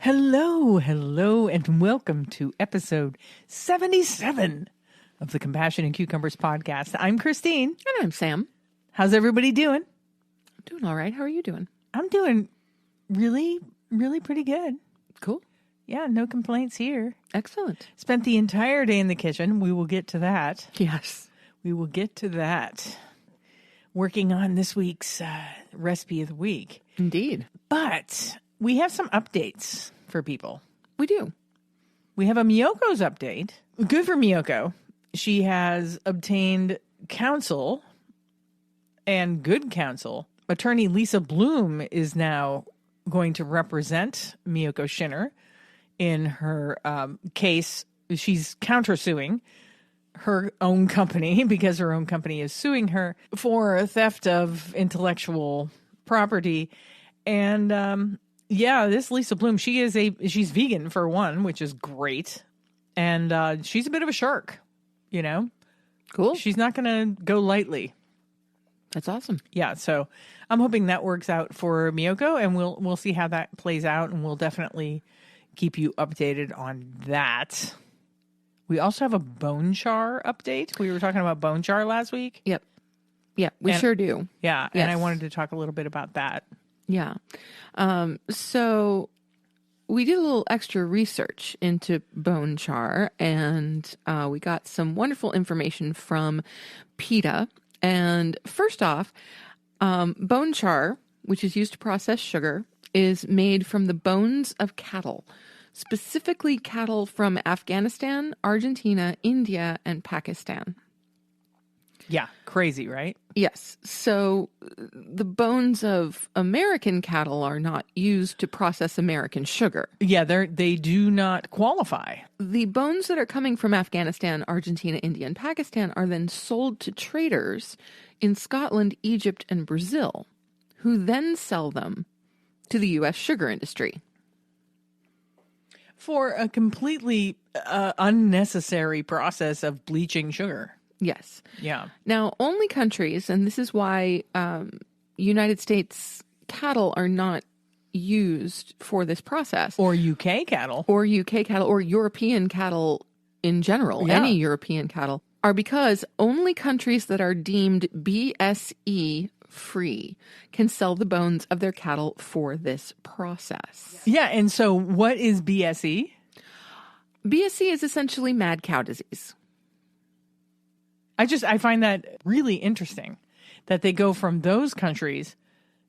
Hello, and welcome to episode 77 of the Compassion and Cucumbers podcast. I'm Christine. And I'm Sam. How's everybody doing? I'm doing all right. How are you doing? I'm doing really pretty good. Cool. Yeah, no complaints here. Excellent. Spent the entire day in the kitchen. We will get to that. Yes. We will get to that. Working on this week's recipe of the week. Indeed. But we have some updates for people. We do. We have a Miyokos update. Good for Miyoko. She has obtained counsel and good counsel. Attorney Lisa Bloom is now going to represent Miyoko Schinner in her case. She's countersuing her own company because her own company is suing her for theft of intellectual property. And this Lisa Bloom, she's vegan for one, which is great. And she's a bit of a shark, you know. Cool. She's not going to go lightly. That's awesome. Yeah, so I'm hoping that works out for Miyoko, and we'll see how that plays out, and we'll definitely keep you updated on that. We also have a bone char update. We were talking about bone char last week. Yep. Yeah, we sure do. Yeah, yes. And I wanted to talk a little bit about that. Yeah. So we did a little extra research into bone char, and we got some wonderful information from PETA. And first off, bone char, which is used to process sugar, is made from the bones of cattle, specifically cattle from Afghanistan, Argentina, India, and Pakistan. Yeah, crazy, right? Yes. So the bones of American cattle are not used to process American sugar. Yeah, they do not qualify. The bones that are coming from Afghanistan, Argentina, India, and Pakistan are then sold to traders in Scotland, Egypt, and Brazil, who then sell them to the U.S. sugar industry. For a completely unnecessary process of bleaching sugar. Yes. Yeah. Now, only countries, and this is why United States cattle are not used for this process. Or UK cattle. Or UK cattle, or European cattle in general, Yeah. any European cattle, are because only countries that are deemed BSE free can sell the bones of their cattle for this process. Yeah, and so what is BSE? BSE is essentially mad cow disease. I find that really interesting that they go from those countries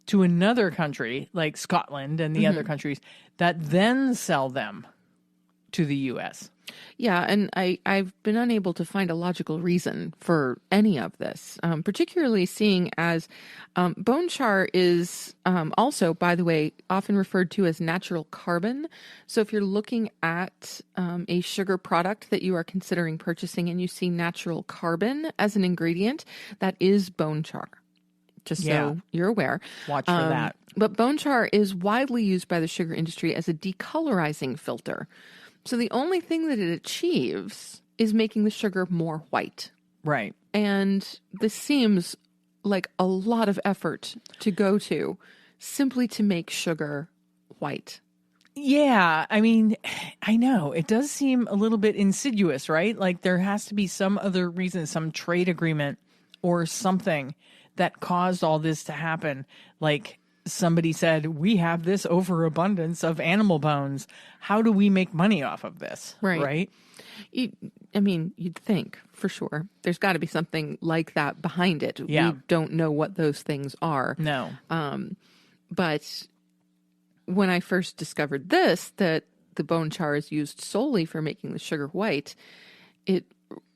to another country like Scotland and the other countries that then sell them to the U.S. Yeah, and I've been unable to find a logical reason for any of this, particularly seeing as bone char is also, by the way, often referred to as natural carbon. So if you're looking at a sugar product that you are considering purchasing and you see natural carbon as an ingredient, that is bone char. Just so you're aware. Watch for that. But bone char is widely used by the sugar industry as a decolorizing filter. So the only thing that it achieves is making the sugar more white. Right. And this seems like a lot of effort to go to simply to make sugar white. Yeah, I mean, I know. It does seem a little bit insidious, right? Like there has to be some other reason, some trade agreement or something that caused all this to happen. Like somebody said, we have this overabundance of animal bones. How do we make money off of this? Right. You'd think for sure there's got to be something like that behind it. Yeah. We don't know what those things are. No. But when I first discovered this, that the bone char is used solely for making the sugar white, it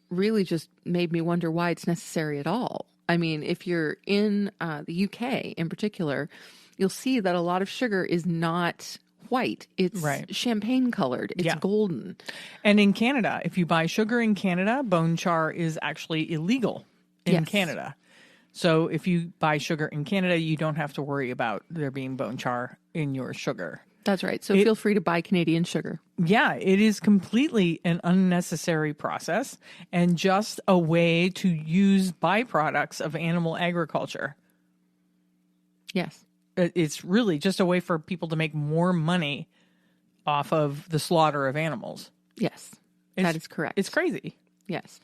really just made me wonder why it's necessary at all. I mean, if you're in the UK in particular, you'll see that a lot of sugar is not white. It's champagne colored. It's golden. And in Canada, if you buy sugar in Canada, bone char is actually illegal in Canada. So if you buy sugar in Canada, you don't have to worry about there being bone char in your sugar. That's right. So feel free to buy Canadian sugar. Yeah, it is completely an unnecessary process and just a way to use byproducts of animal agriculture. Yes. It's really just a way for people to make more money off of the slaughter of animals. Yes, that is correct. It's crazy. Yes.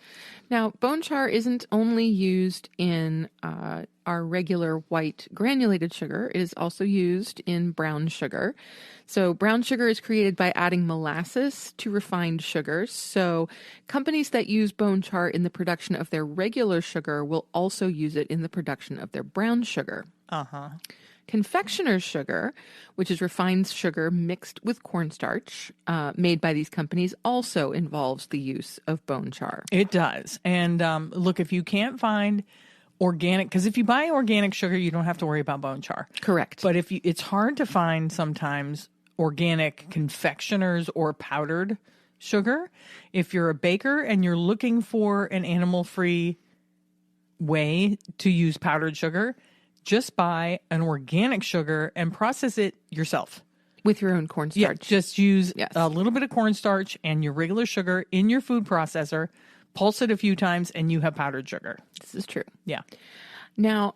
Now, bone char isn't only used in our regular white granulated sugar. It is also used in brown sugar. So brown sugar is created by adding molasses to refined sugars. So companies that use bone char in the production of their regular sugar will also use it in the production of their brown sugar. Uh-huh. Confectioner's sugar, which is refined sugar mixed with cornstarch, made by these companies, also involves the use of bone char. It does. And look, if you can't find organic, because if you buy organic sugar, you don't have to worry about bone char. Correct. But it's hard to find sometimes organic confectioners or powdered sugar. If you're a baker and you're looking for an animal-free way to use powdered sugar, just buy an organic sugar and process it yourself. With your own cornstarch. Yeah, just use a little bit of cornstarch and your regular sugar in your food processor, pulse it a few times, and you have powdered sugar. This is true. Yeah. Now,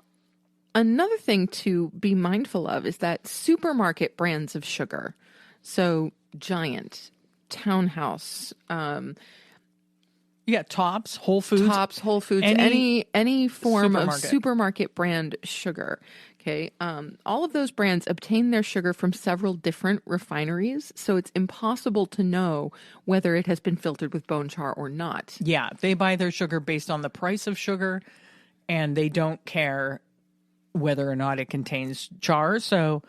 another thing to be mindful of is that supermarket brands of sugar, so Giant, Townhouse, Tops, Whole Foods, any form supermarket. of supermarket brand sugar. Okay, all of those brands obtain their sugar from several different refineries, so it's impossible to know whether it has been filtered with bone char or not. Yeah, they buy their sugar based on the price of sugar, and they don't care whether or not it contains char. So,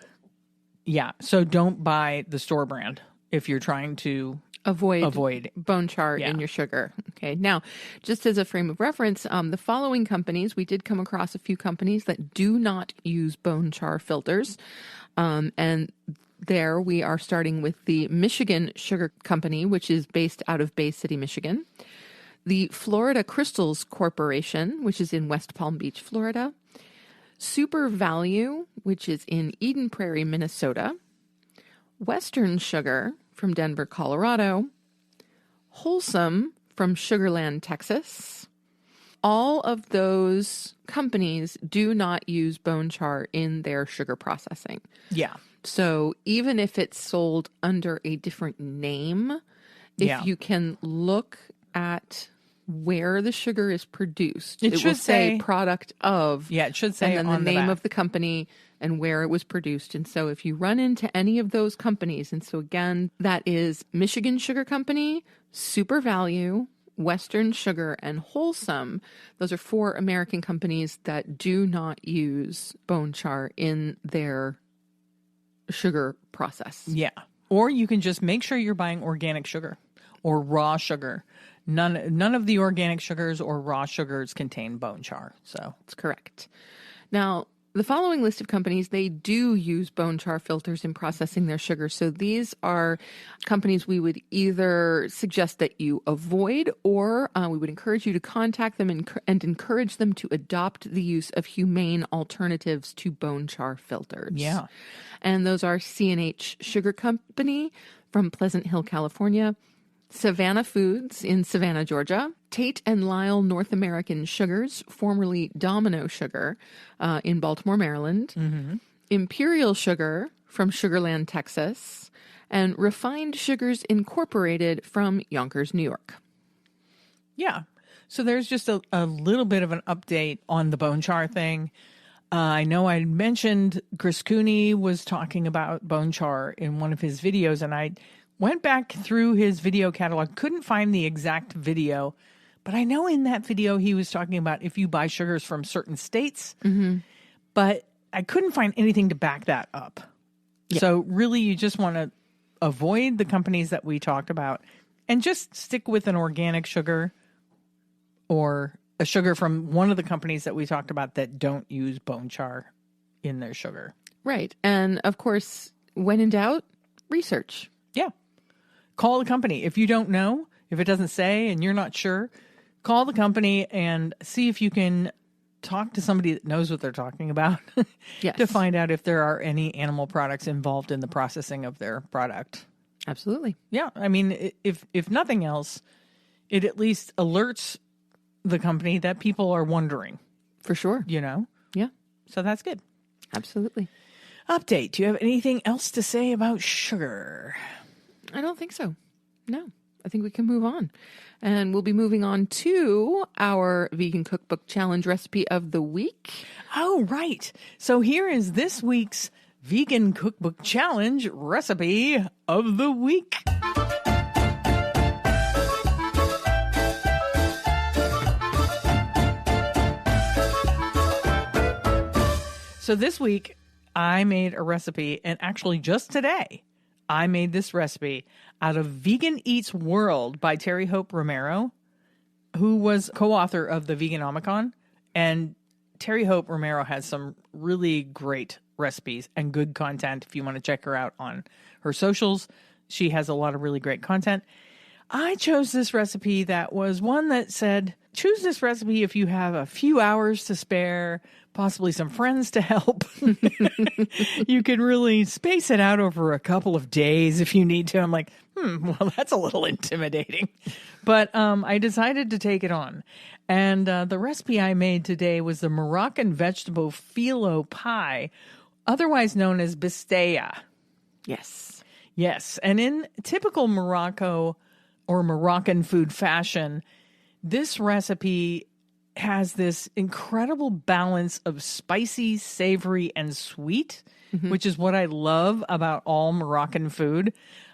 so don't buy the store brand if you're trying to avoid bone char in your sugar. Okay. Now, just as a frame of reference, the following companies, we did come across a few companies that do not use bone char filters. And there we are starting with the Michigan Sugar Company, which is based out of Bay City, Michigan. The Florida Crystals Corporation, which is in West Palm Beach, Florida. Super Value, which is in Eden Prairie, Minnesota. Western Sugar from Denver, Colorado. Wholesome from Sugarland, Texas. All of those companies do not use bone char in their sugar processing. Yeah. So even if it's sold under a different name, if you can look at where the sugar is produced, it will say product of. Yeah, it should say and then the name of the company and where it was produced. And so if you run into any of those companies, and so again, that is Michigan Sugar Company, Super Value, Western Sugar, and Wholesome. Those are 4 American companies that do not use bone char in their sugar process. Yeah. Or you can just make sure you're buying organic sugar or raw sugar. None of the organic sugars or raw sugars contain bone char. So that's correct. Now, the following list of companies, they do use bone char filters in processing their sugar. So these are companies we would either suggest that you avoid, or we would encourage you to contact them and encourage them to adopt the use of humane alternatives to bone char filters. Yeah. And those are C&H Sugar Company from Pleasant Hill, California. Savannah Foods in Savannah, Georgia. Tate and Lyle North American Sugars, formerly Domino Sugar, in Baltimore, Maryland. Mm-hmm. Imperial Sugar from Sugarland, Texas. And Refined Sugars Incorporated from Yonkers, New York. Yeah. So there's just a little bit of an update on the bone char thing. I know I mentioned Chris Cooney was talking about bone char in one of his videos, and I went back through his video catalog, couldn't find the exact video, but I know in that video he was talking about if you buy sugars from certain states, but I couldn't find anything to back that up. Yeah. So really you just want to avoid the companies that we talked about and just stick with an organic sugar or a sugar from one of the companies that we talked about that don't use bone char in their sugar. Right. And of course, when in doubt, research. Yeah. Call the company. If you don't know, if it doesn't say and you're not sure, call the company and see if you can talk to somebody that knows what they're talking about to find out if there are any animal products involved in the processing of their product. Absolutely. Yeah. I mean, if nothing else, it at least alerts the company that people are wondering. For sure. You know? Yeah. So that's good. Absolutely. Update. Do you have anything else to say about sugar? I don't think so. No, I think we can move on. And we'll be moving on to our Vegan Cookbook Challenge recipe of the week. Oh, right. So here is this week's Vegan Cookbook Challenge recipe of the week. So this week, I made a recipe, and actually just today, I made this recipe out of Vegan Eats World by Terry Hope Romero, who was co-author of the Veganomicon. And Terry Hope Romero has some really great recipes and good content. If you want to check her out on her socials, she has a lot of really great content. I chose this recipe that was one that said, choose this recipe if you have a few hours to spare, possibly some friends to help. You can really space it out over a couple of days if you need to. I'm like, well, that's a little intimidating. But I decided to take it on. And the recipe I made today was the Moroccan vegetable phyllo pie, otherwise known as bistaya. Yes. Yes. And in typical Morocco or Moroccan food fashion, this recipe has this incredible balance of spicy, savory, and sweet, which is what I love about all Moroccan food.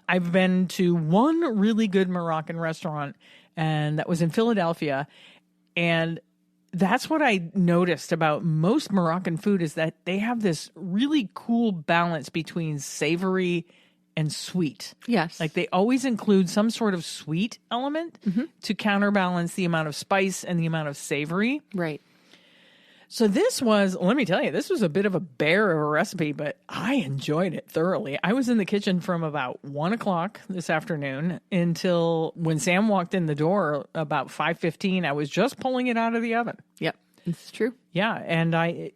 I've been to one really good Moroccan restaurant, and that was in Philadelphia. And that's what I noticed about most Moroccan food is that they have this really cool balance between savory and sweet. Yes. Like they always include some sort of sweet element to counterbalance the amount of spice and the amount of savory. Right. So this was, let me tell you, this was a bit of a bear of a recipe, but I enjoyed it thoroughly. I was in the kitchen from about 1 o'clock this afternoon until when Sam walked in the door about 5:15. I was just pulling it out of the oven. Yep. This is true. Yeah. And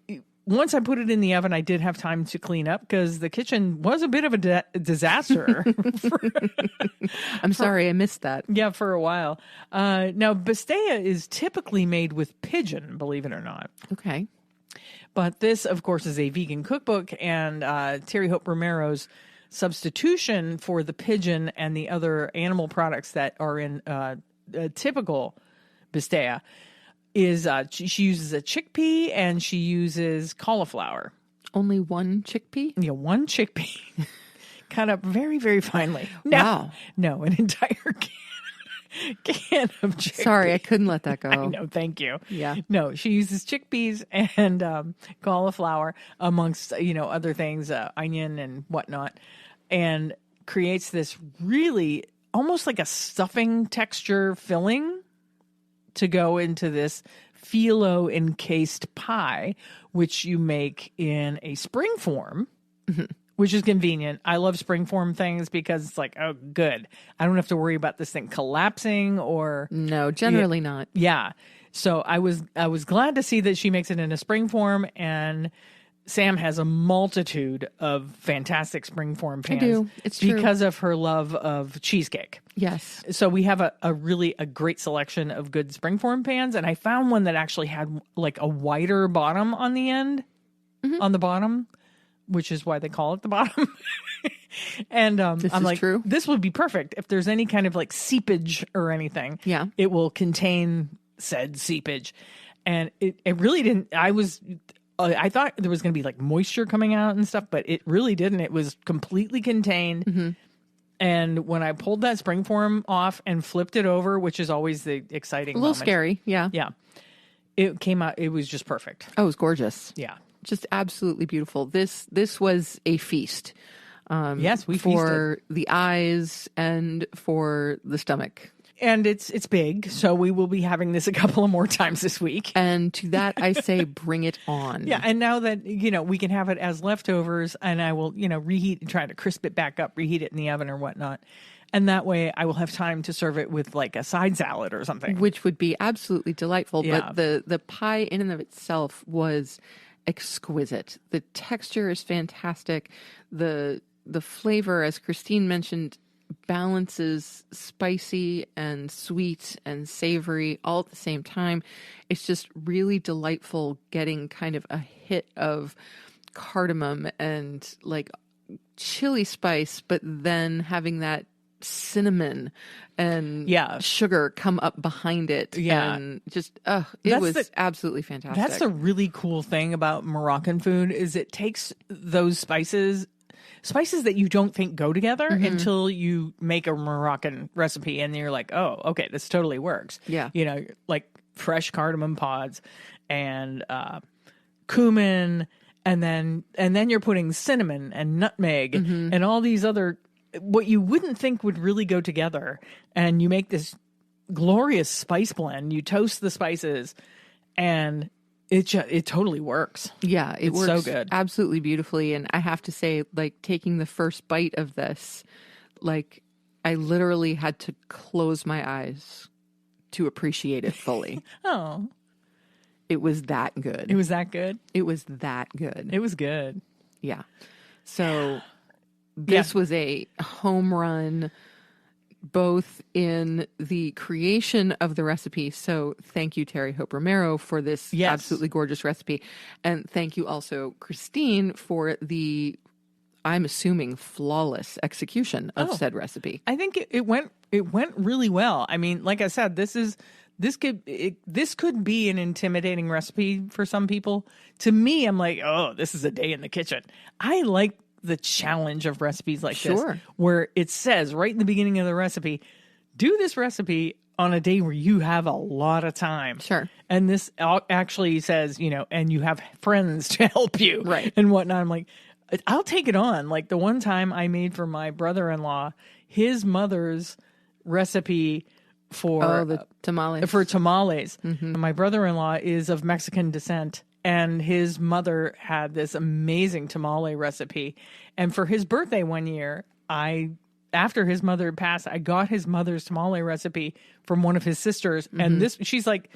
once I put it in the oven, I did have time to clean up because the kitchen was a bit of a disaster. I'm sorry, I missed that. Yeah, for a while. Now, bistaya is typically made with pigeon, believe it or not. Okay. But this, of course, is a vegan cookbook, and Terry Hope Romero's substitution for the pigeon and the other animal products that are in typical bistaya is she uses a chickpea and she uses cauliflower. Only one chickpea? Yeah, one chickpea cut up very, very finely. Wow. No, an entire can of chickpeas. Sorry, I couldn't let that go. I know, thank you. Yeah. No, she uses chickpeas and cauliflower amongst, other things, onion and whatnot, and creates this really almost like a stuffing texture filling to go into this phyllo encased pie, which you make in a spring form, which is convenient. I love spring form things because it's like, oh, good. I don't have to worry about this thing collapsing or... No, generally not. Yeah. So I was glad to see that she makes it in a spring form, and Sam has a multitude of fantastic spring form pans. I do. It's true. Because of her love of cheesecake. Yes. So we have a really great selection of good springform pans, and I found one that actually had like a wider bottom on the end, on the bottom, which is why they call it the bottom. And I'm like, true. This would be perfect if there's any kind of like seepage or anything. Yeah. It will contain said seepage, and it really didn't. I thought there was going to be like moisture coming out and stuff, but it really didn't. It was completely contained. And when I pulled that springform off and flipped it over, which is always the exciting A little moment. scary. Yeah. Yeah. It came out, it was just perfect. Oh, it was gorgeous. Yeah. Just absolutely beautiful. This was a feast. Yes, we for feasted. the eyes and for the stomach. And it's big, so we will be having this a couple of more times this week. And to that, I say, bring it on. Yeah, and now that, we can have it as leftovers, and I will, reheat and try to crisp it back up, reheat it in the oven or whatnot. And that way I will have time to serve it with like a side salad or something. Which would be absolutely delightful. Yeah. But the pie in and of itself was exquisite. The texture is fantastic. The flavor, as Christine mentioned, balances spicy and sweet and savory all at the same time. It's just really delightful getting kind of a hit of cardamom and like chili spice, but then having that cinnamon and sugar come up behind it. Yeah. And just, it was absolutely fantastic. That's the really cool thing about Moroccan food is it takes those spices that you don't think go together until you make a Moroccan recipe and you're like, oh, okay, this totally works. Yeah. You know, like fresh cardamom pods and cumin, and then you're putting cinnamon and nutmeg and all these other what you wouldn't think would really go together, and you make this glorious spice blend. You toast the spices, and it totally works. Yeah, it's so works good, absolutely beautifully. And I have to say, like, taking the first bite of this, like, I literally had to close my eyes to appreciate it fully. Oh, it was that good. It was that good. It was that good. It was good. Yeah. So this was a home run, both in the creation of the recipe. So thank you, Terry Hope Romero, for this absolutely gorgeous recipe. And thank you also, Christine, for the, I'm assuming, flawless execution of said recipe. I think it went really well. I mean, like I said, this could be an intimidating recipe for some people. To me, I'm like, oh, this is a day in the kitchen. I like the challenge of recipes like this, where it says right in the beginning of the recipe, do this recipe on a day where you have a lot of time. Sure. And this actually says, you know, and you have friends to help you. Right. And whatnot. I'm like, I'll take it on. Like the one time I made for my brother-in-law, his mother's recipe for the tamales. For tamales. Mm-hmm. My brother-in-law is of Mexican descent, and his mother had this amazing tamale recipe. And for his birthday one year, after his mother passed, I got his mother's tamale recipe from one of his sisters. And she's like,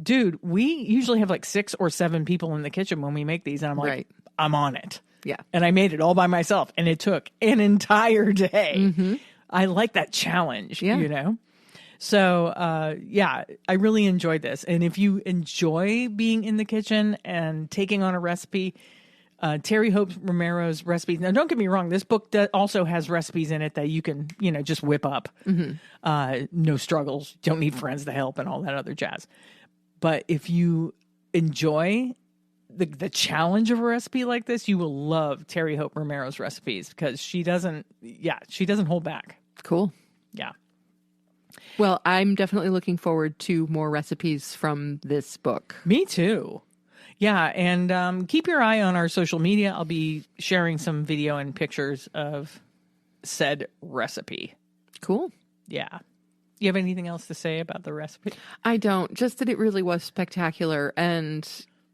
dude, we usually have like 6 or 7 people in the kitchen when we make these. And I'm like, I'm on it. Yeah. And I made it all by myself, and it took an entire day. I like that challenge, you know? So, I really enjoyed this. And if you enjoy being in the kitchen and taking on a recipe, Terry Hope Romero's recipes. Now, don't get me wrong. This book also has recipes in it that you can, just whip up. No struggles. Don't need friends to help and all that other jazz. But if you enjoy the challenge of a recipe like this, you will love Terry Hope Romero's recipes because she doesn't hold back. Cool. Yeah. Well, I'm definitely looking forward to more recipes from this book. Me too. Yeah, and keep your eye on our social media. I'll be sharing some video and pictures of said recipe. Cool. Yeah. You have anything else to say about the recipe? I don't. Just that it really was spectacular, and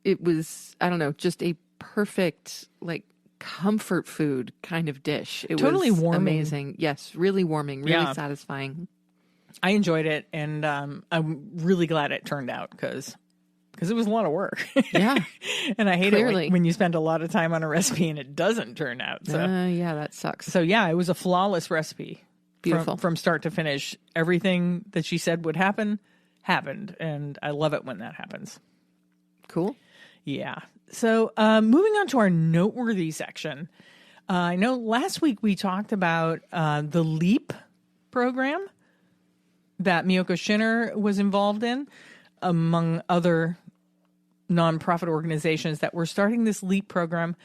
it was, I don't know, just a perfect, like, comfort food kind of dish. It totally was warming. Amazing. Yes, really warming, really satisfying. I enjoyed it, and I'm really glad it turned out because it was a lot of work. Yeah. And I hate it when you spend a lot of time on a recipe and it doesn't turn out. So yeah, that sucks. So yeah, it was a flawless recipe. Beautiful. From start to finish. Everything that she said would happen, happened. And I love it when that happens. Cool. Yeah. So moving on to our noteworthy section. I know last week we talked about the LEAP program that Miyokos Shinner was involved in, among other nonprofit organizations that were starting this LEAP program,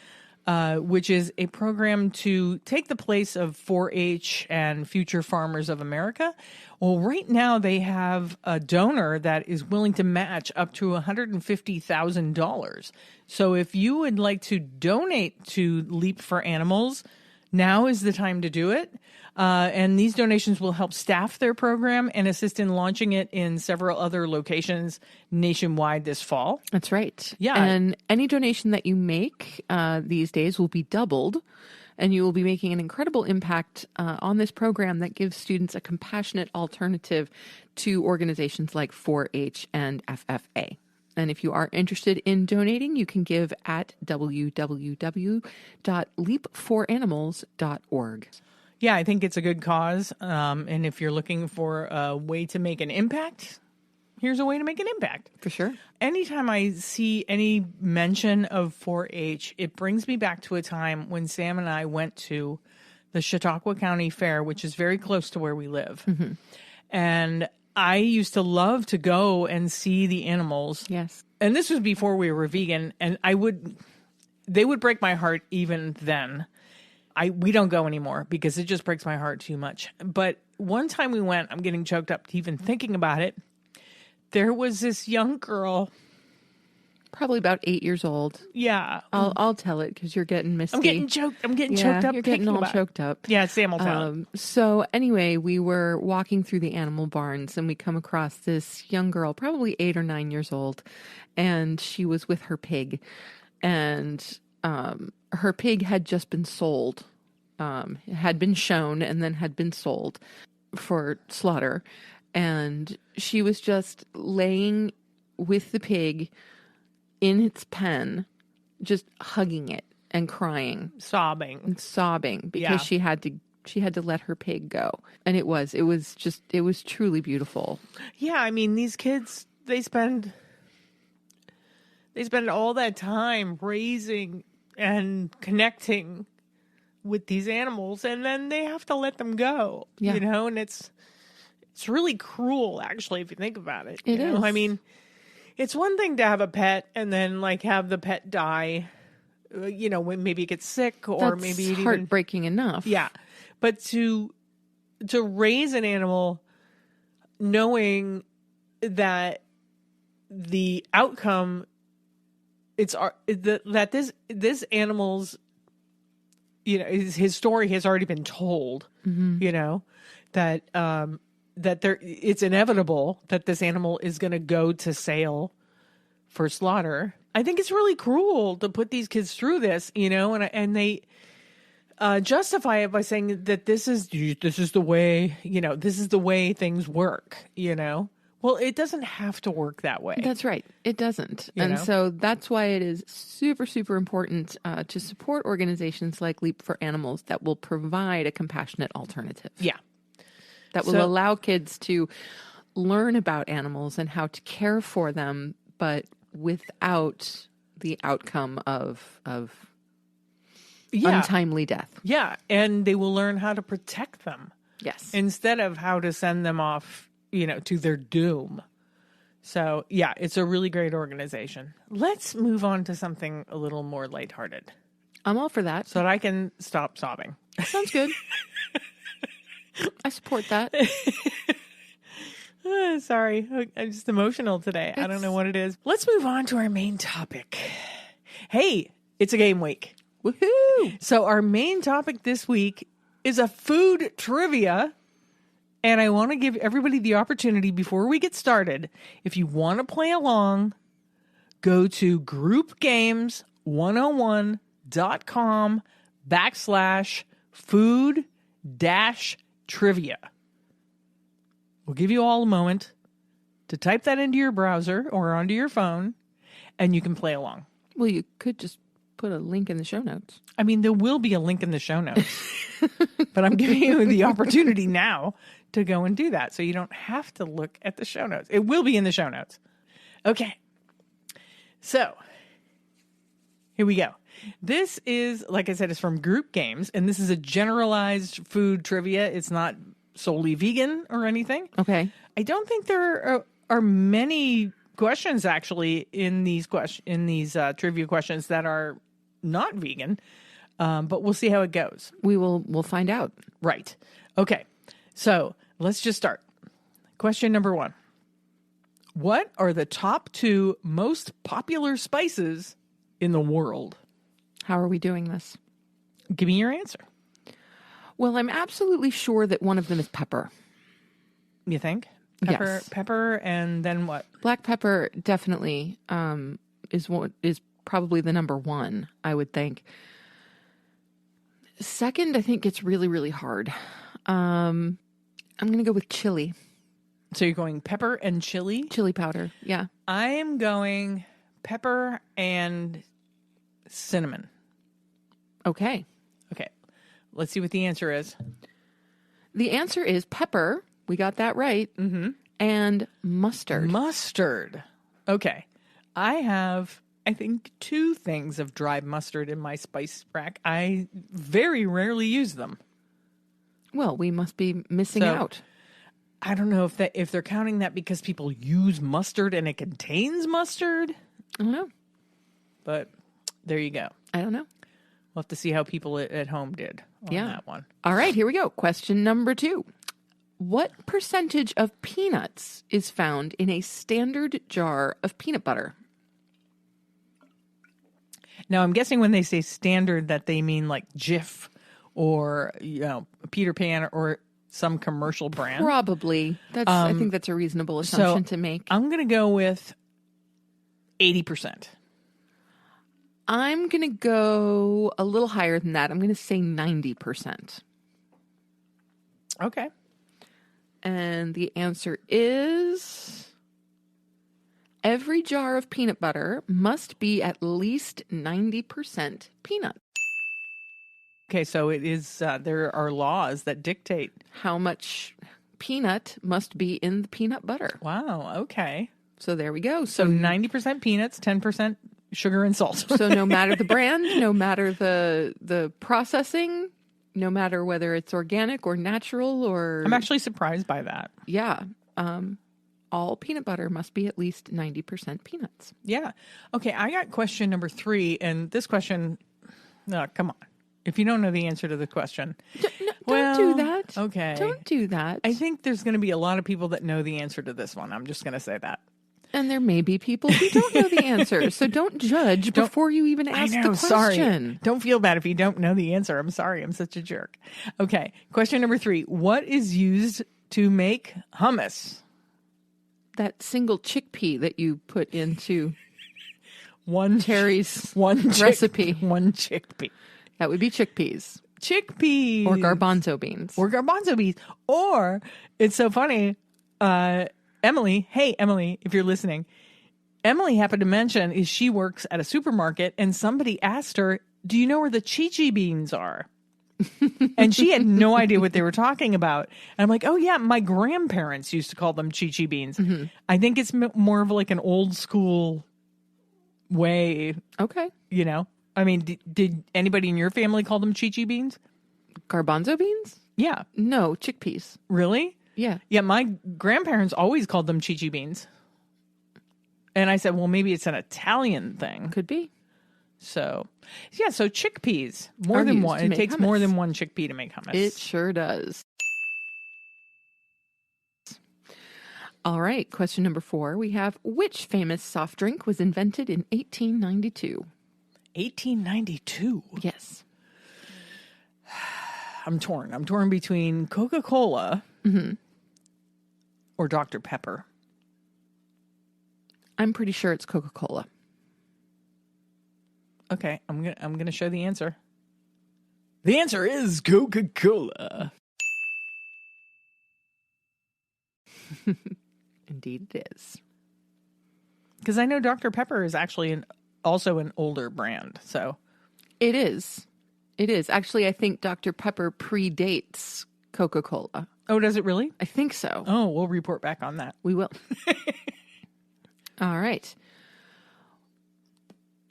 which is a program to take the place of 4-H and Future Farmers of America. Well, right now they have a donor that is willing to match up to $150,000. So if you would like to donate to LEAP for Animals, now is the time to do it. And these donations will help staff their program and assist in launching it in several other locations nationwide this fall. That's right. Yeah. And any donation that you make these days will be doubled, and you will be making an incredible impact on this program that gives students a compassionate alternative to organizations like 4-H and FFA. And if you are interested in donating, you can give at www.leap4animals.org. Yeah, I think it's a good cause. And if you're looking for a way to make an impact, here's a way to make an impact. For sure. Anytime I see any mention of 4-H, it brings me back to a time when Sam and I went to the Chautauqua County Fair, which is very close to where we live. And I used to love to go and see the animals. Yes. And this was before we were vegan, and they would break my heart even then. We don't go anymore because it just breaks my heart too much. But one time we went, I'm getting choked up even thinking about it. There was this young girl. Probably about 8 years old. Yeah. I'll tell it because you're getting misty. I'm getting choked up. You're getting all choked up. Yeah, Sam will tell it. So anyway, we were walking through the animal barns and we come across this young girl, probably 8 or 9 years old. And she was with her pig. And her pig had just been sold. It had been shown and then had been sold for slaughter. And she was just laying with the pig in its pen, just hugging it and crying, sobbing because she had to let her pig go. And it was truly beautiful. Yeah. I mean, these kids, they spend all that time raising and connecting with these animals, and then they have to let them go, Yeah. and it's really cruel, actually, if you think about it. It is. I mean, it's one thing to have a pet and then have the pet die, when maybe it gets sick or That's maybe it heartbreaking enough. Yeah. But to raise an animal knowing that the outcome, that this animal's, his story has already been told, that it's inevitable that this animal is going to go to sale for slaughter. I think it's really cruel to put these kids through this, and they justify it by saying that this is the way, this is the way things work, Well, it doesn't have to work that way. That's right. It doesn't. So that's why it is super, super important to support organizations like Leap for Animals that will provide a compassionate alternative. Yeah. That will allow kids to learn about animals and how to care for them, but without the outcome of untimely death. Yeah. And they will learn how to protect them. Yes. Instead of how to send them off, to their doom. So, yeah, it's a really great organization. Let's move on to something a little more lighthearted. I'm all for that. So that I can stop sobbing. Sounds good. I support that. Sorry, I'm just emotional today. I don't know what it is. Let's move on to our main topic. Hey, it's a game week. Woohoo! So our main topic this week is a food trivia. And I want to give everybody the opportunity before we get started. If you want to play along, go to groupgames101.com/food-trivia. We'll give you all a moment to type that into your browser or onto your phone, and you can play along. Well, you could just put a link in the show notes. I mean, there will be a link in the show notes, but I'm giving you the opportunity now to go and do that. So you don't have to look at the show notes. It will be in the show notes. Okay. So here we go. This is, like I said, is from Group Games, and this is a generalized food trivia. It's not solely vegan or anything. Okay. I don't think there are many questions actually in these trivia questions that are not vegan, but we'll see how it goes. We'll find out. Right. Okay. So let's just start. Question number 1. What are the top 2 most popular spices in the world? How are we doing this? Give me your answer. Well, I'm absolutely sure that one of them is pepper. You think? Yes. Pepper, and then what? Black pepper definitely is probably the number 1, I would think. Second, I think it's really, really hard. I'm going to go with chili. So you're going pepper and chili? Chili powder, yeah. I am going pepper and cinnamon. Okay. Okay. Let's see what the answer is. The answer is pepper. We got that right. Mm-hmm. And mustard. Mustard. Okay. I have, I think, 2 things of dried mustard in my spice rack. I very rarely use them. Well, we must be missing So- out. I don't know if they're counting that because people use mustard and it contains mustard, I don't know. but there you go. I don't know. We'll have to see how people at home did on that one. All right, here we go. Question number 2. What percentage of peanuts is found in a standard jar of peanut butter? Now, I'm guessing when they say standard that they mean like Jif or, Peter Pan or some commercial brand. Probably. I think that's a reasonable assumption to make. I'm going to go with 80%. I'm going to go a little higher than that. I'm going to say 90%. Okay. And the answer is every jar of peanut butter must be at least 90% peanut. Okay, so it is, there are laws that dictate. How much peanut must be in the peanut butter. Wow, okay. So there we go. So 90% peanuts, 10% sugar and salt. So no matter the brand, no matter the processing, no matter whether it's organic or natural or... I'm actually surprised by that. Yeah. All peanut butter must be at least 90% peanuts. Yeah. Okay, I got question number 3, and this question, come on. If you don't know the answer to the question. Don't do that. Okay. Don't do that. I think there's going to be a lot of people that know the answer to this one. I'm just going to say that. And there may be people who don't know the answer. So don't judge before you even ask the question. Sorry. Don't feel bad if you don't know the answer. I'm sorry. I'm such a jerk. Okay. Question number 3. What is used to make hummus? That single chickpea that you put into One Terry's recipe. One chickpea. That would be chickpeas. Chickpeas. Or garbanzo beans. Or, it's so funny, Emily, hey, Emily, if you're listening, Emily happened to mention is she works at a supermarket and somebody asked her, do you know where the chi-chi beans are? And she had no idea what they were talking about. And I'm like, oh yeah, my grandparents used to call them chi-chi beans. Mm-hmm. I think it's more of like an old school way. Okay. I mean, did anybody in your family call them chi-chi beans? Garbanzo beans? Yeah. No, chickpeas. Really? Yeah. Yeah, my grandparents always called them chi-chi beans. And I said, well, maybe it's an Italian thing. Could be. So chickpeas. More than one. It takes more than one chickpea to make hummus. It sure does. All right. Question number 4. We have, which famous soft drink was invented in 1892? 1892? Yes. I'm torn. I'm torn between Coca-Cola or Dr. Pepper. I'm pretty sure it's Coca-Cola. Okay, I'm gonna show the answer. The answer is Coca-Cola. Indeed it is. Because I know Dr. Pepper is actually also an older brand, so. It is. It is. Actually, I think Dr. Pepper predates Coca-Cola. Oh, does it really? I think so. Oh, we'll report back on that. We will. All right.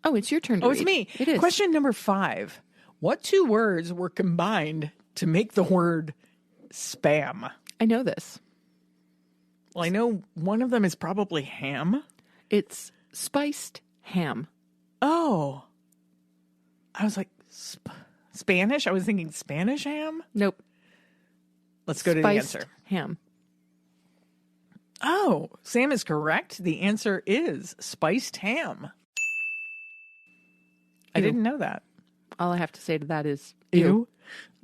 Oh, it's your turn to read. It's me. It is. Question number 5. What 2 words were combined to make the word spam? I know this. Well, I know one of them is probably ham. It's spiced ham. Oh. I was like, Spanish? I was thinking Spanish ham? Nope. Let's go to the answer. Ham. Oh, Sam is correct. The answer is spiced ham. I didn't know that. All I have to say to that is ew.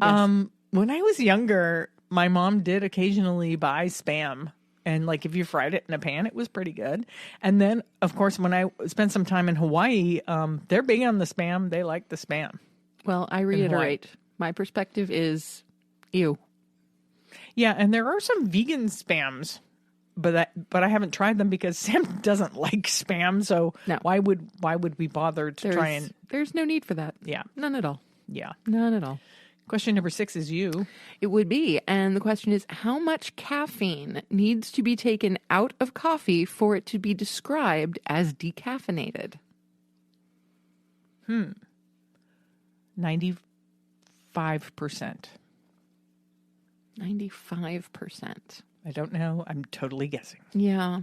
Yes. When I was younger, my mom did occasionally buy spam. And like if you fried it in a pan, it was pretty good. And then, of course, when I spent some time in Hawaii, they're big on the spam. They like the spam. Well, I reiterate, my perspective is ew. Yeah, and there are some vegan spams, but I haven't tried them because Sam doesn't like spam. So no. Why would we bother to try and? There's no need for that. Yeah, none at all. Yeah, none at all. Question number 6 is you. It would be. And the question is, how much caffeine needs to be taken out of coffee for it to be described as decaffeinated? 95%. 95%. I don't know. I'm totally guessing. Yeah.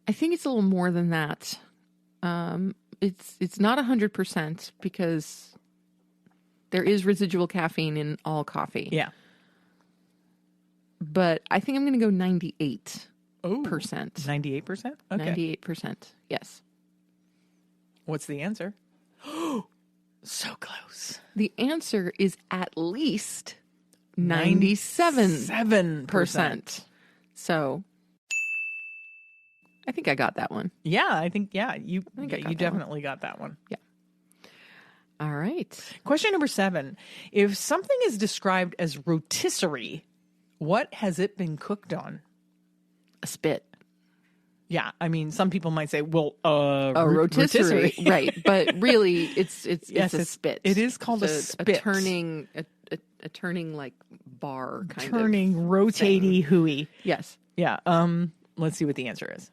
I think it's a little more than that. It's not 100% because there is residual caffeine in all coffee. Yeah. But I think I'm going to go 98%. Oh, 98%? Okay. 98%. Yes. What's the answer? So close. The answer is at least 97%. So I think I got that one. Yeah, you got definitely got that one. Yeah. All right. Question number 7. If something is described as rotisserie, what has it been cooked on? A spit. Yeah, I mean, some people might say, well, a rotisserie. Right, but really it's a spit. It is called a spit. A turning like bar kind of rotatey hooey. Yes. Yeah. Let's see what the answer is.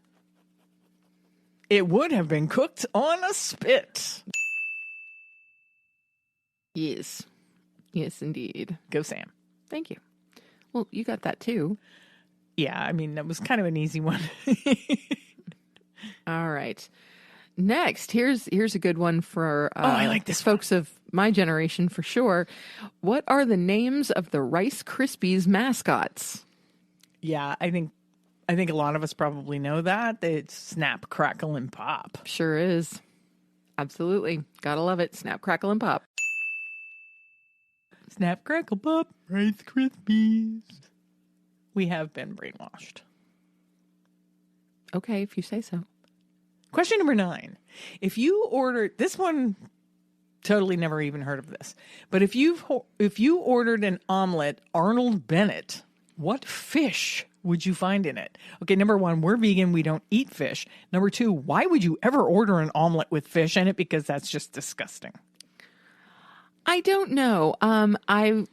It would have been cooked on a spit. Yes. Yes, indeed. Go, Sam. Thank you. Well, you got that too. Yeah, I mean, that was kind of an easy one. All right. Next, here's a good one for I like this folks of my generation for sure. What are the names of the Rice Krispies mascots? Yeah, I think a lot of us probably know that. It's Snap, Crackle, and Pop. Sure is. Absolutely. Gotta love it. Snap, Crackle, and Pop. Snap, Crackle, Pop, Rice Krispies. We have been brainwashed. Okay, if you say so. Question number 9. If you ordered this one, totally never even heard of this, but if you ordered an omelet Arnold Bennett, what fish would you find in it? Okay, number 1, we're vegan, we don't eat fish. Number 2, why would you ever order an omelet with fish in it? Because that's just disgusting. I don't know. I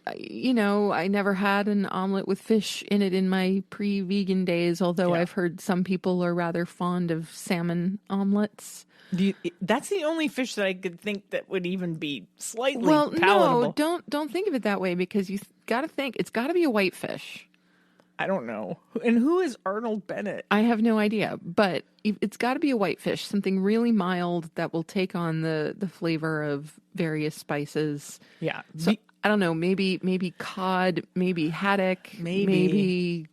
never had an omelet with fish in it in my pre-vegan days, although I've heard some people are rather fond of salmon omelets. That's the only fish that I could think that would even be slightly No, palatable. don't think of it that way because you got to think it's got to be a white fish. I don't know. And who is Arnold Bennett? I have no idea, but it's got to be a white fish, something really mild that will take on the flavor of various spices. Yeah. So I don't know, maybe cod, maybe haddock, maybe.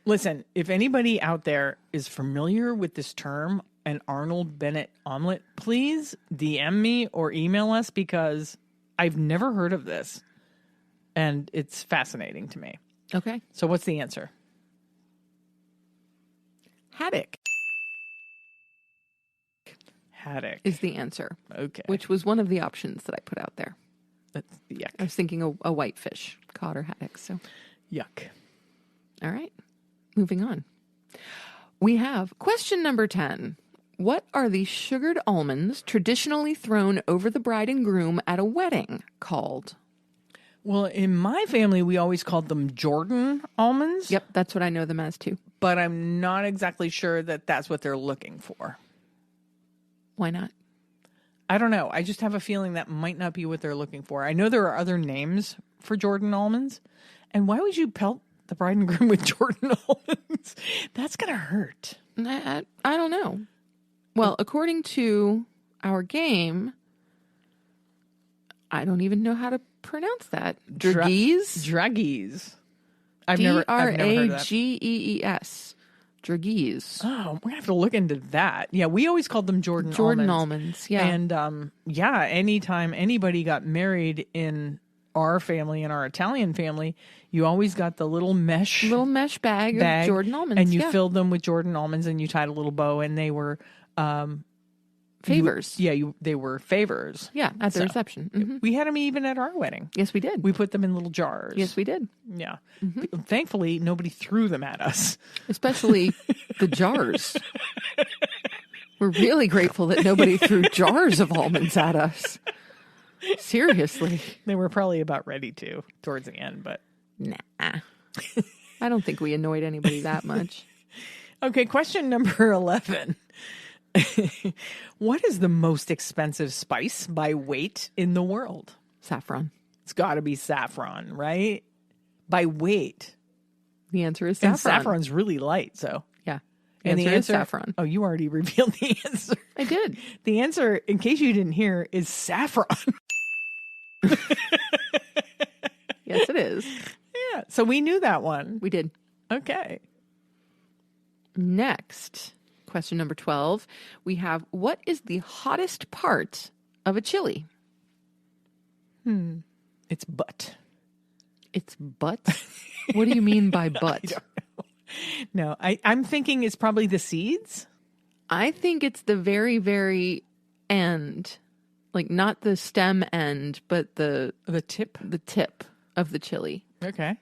Listen, if anybody out there is familiar with this term, an Arnold Bennett omelet, please DM me or email us because I've never heard of this. And it's fascinating to me. Okay. So what's the answer? Haddock. Haddock is the answer. Okay. Which was one of the options that I put out there. That's yuck. I was thinking a white fish, cod or haddock. So yuck. All right. Moving on. We have question number 10. What are the sugared almonds traditionally thrown over the bride and groom at a wedding called? Well, in my family, we always called them Jordan almonds. Yep, that's what I know them as too. But I'm not exactly sure that that's what they're looking for. Why not? I don't know. I just have a feeling that might not be what they're looking for. I know there are other names for Jordan almonds. And why would you pelt the bride and groom with Jordan almonds? That's going to hurt. I don't know. Well, according to our game, I don't even know how to pronounce that. Dragees? Dragees. I've never heard of that. Dragees. Dragees. Oh, we're going to have to look into that. Yeah, we always called them Jordan almonds. Yeah. And anytime anybody got married in our family, in our Italian family, you always got the little mesh bag of Jordan almonds. And you filled them with Jordan almonds and you tied a little bow and they were favors. They were favors. Yeah, at the reception. Mm-hmm. We had them even at our wedding. Yes, we did. We put them in little jars. Yes, we did. Yeah. Mm-hmm. Thankfully, nobody threw them at us. Especially the jars. We're really grateful that nobody threw jars of almonds at us. Seriously. They were probably about ready to towards the end, but... Nah. I don't think we annoyed anybody that much. Okay, question number 11. What is the most expensive spice by weight in the world? Saffron. It's got to be saffron, right? by weight. The answer is And saffron. saffron's really light, so. Yeah. And the answer is saffron. Oh, you already revealed the answer. I did. The answer, in case you didn't hear, is saffron. Yes, it is. Yeah. So we knew that one. We did. Okay. Next, question number 12. We have, what is the hottest part of a chili? It's butt. It's butt? What do you mean by butt? I don't know. No, I'm thinking it's probably the seeds. I think it's the very, very end. Like not the stem end, but the tip. The tip of the chili. Okay.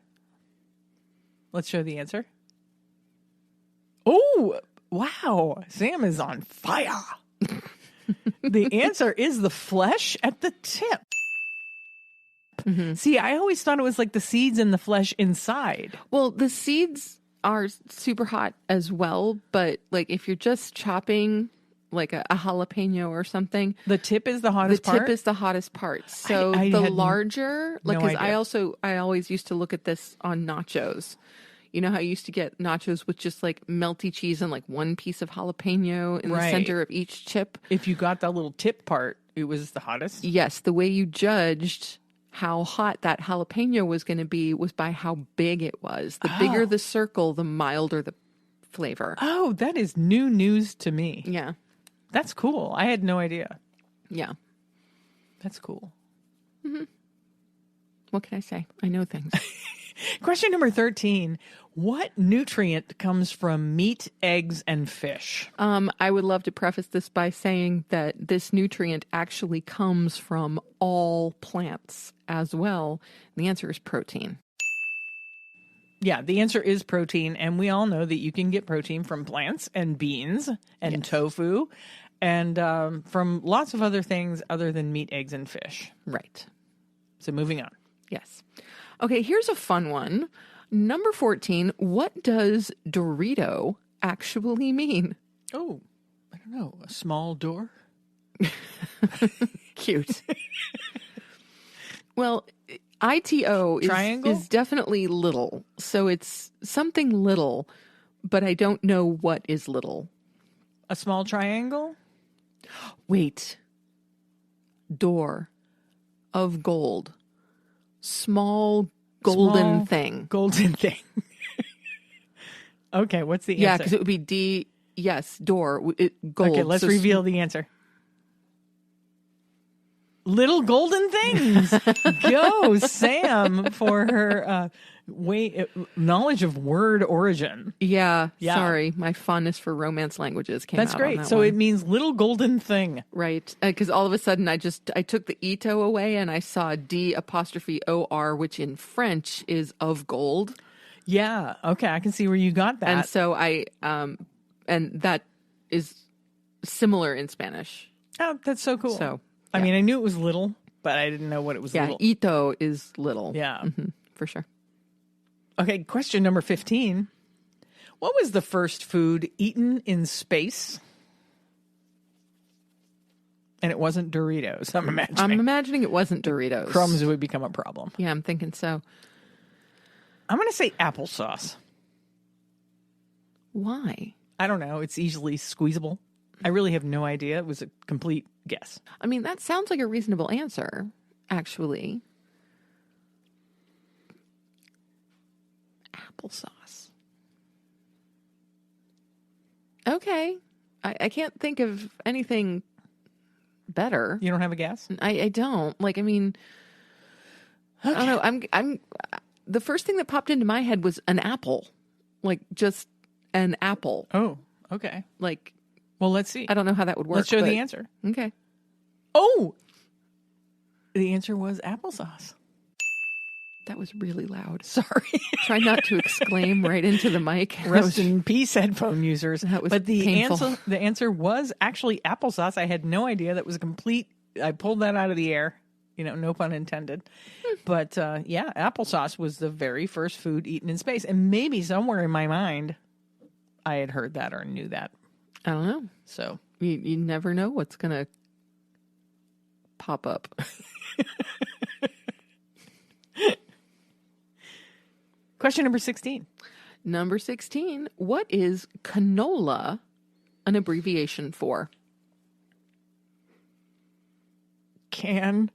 Let's show the answer. Oh, wow. Sam is on fire. The answer is the flesh at the tip. See, I always thought it was like the seeds and the flesh inside. Well, the seeds are super hot as well, but like if you're just chopping like a jalapeno or something, the tip is the hottest part. The tip is the hottest part. So I the had larger, like, no because idea. I always used to look at this on nachos. You know how I used to get nachos with just like melty cheese and like one piece of jalapeno in the center of each chip? If you got that little tip part, it was the hottest. Yes, the way you judged how hot that jalapeno was going to be was by how big it was. The bigger the circle, the milder the flavor. Oh, that is new news to me. Yeah. That's cool. I had no idea. Yeah. That's cool. What can I say? I know things. Question number 13. What nutrient comes from meat, eggs, and fish? I would love to preface this by saying that this nutrient actually comes from all plants as well. The answer is protein. Yeah, the answer is protein. And we all know that you can get protein from plants and beans and tofu and from lots of other things other than meat, eggs, and fish. Right. So moving on. Yes. Okay, here's a fun one. Number 14, what does Dorito actually mean? Oh, I don't know. A small door? Cute. Well, ITO is definitely little. So it's something little, but I don't know what is little. A small triangle? Wait. Door of gold. Small golden thing. Golden thing. Okay, what's the answer? Yeah, because it would be D. Yes, door. Gold. Okay, let's reveal the answer. Little golden things. Go, Sam, for her knowledge of word origin. Yeah, sorry. My fondness for Romance languages came out. That's great. On that So one. it means little golden thing. Right. Because all of a sudden I took the Ito away and I saw D''OR, which in French is of gold. Yeah. Okay. I can see where you got that. And so and that is similar in Spanish. Oh, that's so cool. So, I mean, I knew it was little, but I didn't know what it was little. Ito is little. Yeah. Mm-hmm, for sure. Okay. Question number 15. What was the first food eaten in space? And it wasn't Doritos, I'm imagining. I'm imagining it wasn't Doritos. Crumbs would become a problem. Yeah, I'm thinking so. I'm going to say applesauce. Why? I don't know. It's easily squeezable. I really have no idea. It was a complete guess. I mean, that sounds like a reasonable answer, actually. Applesauce. Okay. I can't think of anything better. You don't have a guess? I don't. Like, I mean, okay. I don't know. I'm the first thing that popped into my head was an apple. Like, just an apple. Oh, okay. Like, well, let's see. I don't know how that would work. Let's show the answer. Okay. Oh, the answer was applesauce. That was really loud. Sorry. Try not to exclaim right into the mic. Rest in peace, headphone users. That was but painful. The answer was actually applesauce. I had no idea. That was a complete. I pulled that out of the air. No pun intended. But yeah, applesauce was the very first food eaten in space. And maybe somewhere in my mind, I had heard that or knew that. I don't know. So you never know what's going to pop up. Question number 16. Number 16. What is canola an abbreviation for? Canola.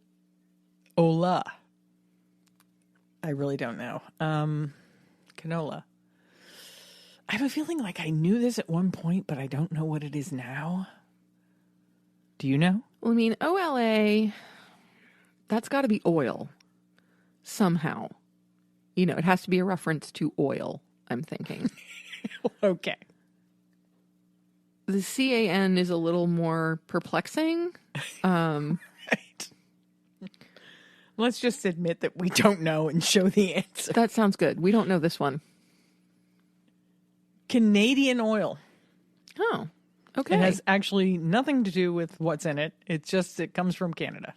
I really don't know. Canola. I have a feeling like I knew this at one point, but I don't know what it is now. Do you know? Well, I mean, OLA, that's got to be oil somehow. You know, it has to be a reference to oil, I'm thinking. Okay. The CAN is a little more perplexing. Right. Let's just admit that we don't know and show the answer. That sounds good. We don't know this one. Canadian oil. Oh, okay. It has actually nothing to do with what's in it. It's just, it comes from Canada.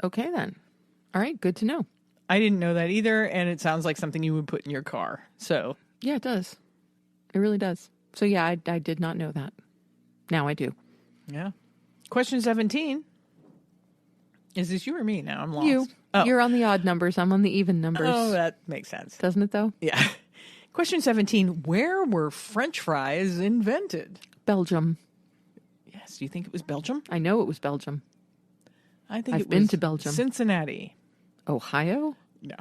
Okay, then. All right, good to know. I didn't know that either, and it sounds like something you would put in your car. So, Yeah, it does. It really does. So, yeah, I did not know that. Now I do. yeah. Question 17. Is this you or me now? I'm lost. You. Oh. You're on the odd numbers. I'm on the even numbers. Oh, that makes sense. Doesn't it, though? Yeah. Question 17. Where were French fries invented? Belgium. Yes. Do you think it was Belgium? I know it was Belgium. I think I've been to Belgium. Cincinnati. Ohio? No.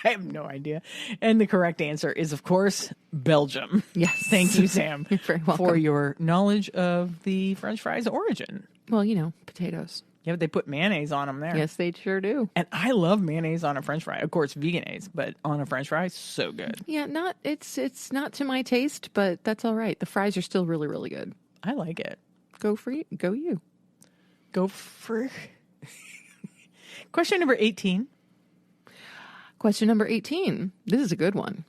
I have no idea. And the correct answer is, of course, Belgium. Yes. Thank you, Sam, You're very welcome. for your knowledge of the French fries' origin. Well, you know, potatoes. Yeah, but they put mayonnaise on them there. Yes, they sure do. And I love mayonnaise on a French fry. Of course, vegan-aise, but on a French fry, so good. Yeah, it's not to my taste, but that's all right. The fries are still really, really good. I like it. Go for you. Go you. Go for... Question number 18. Question number 18. This is a good one.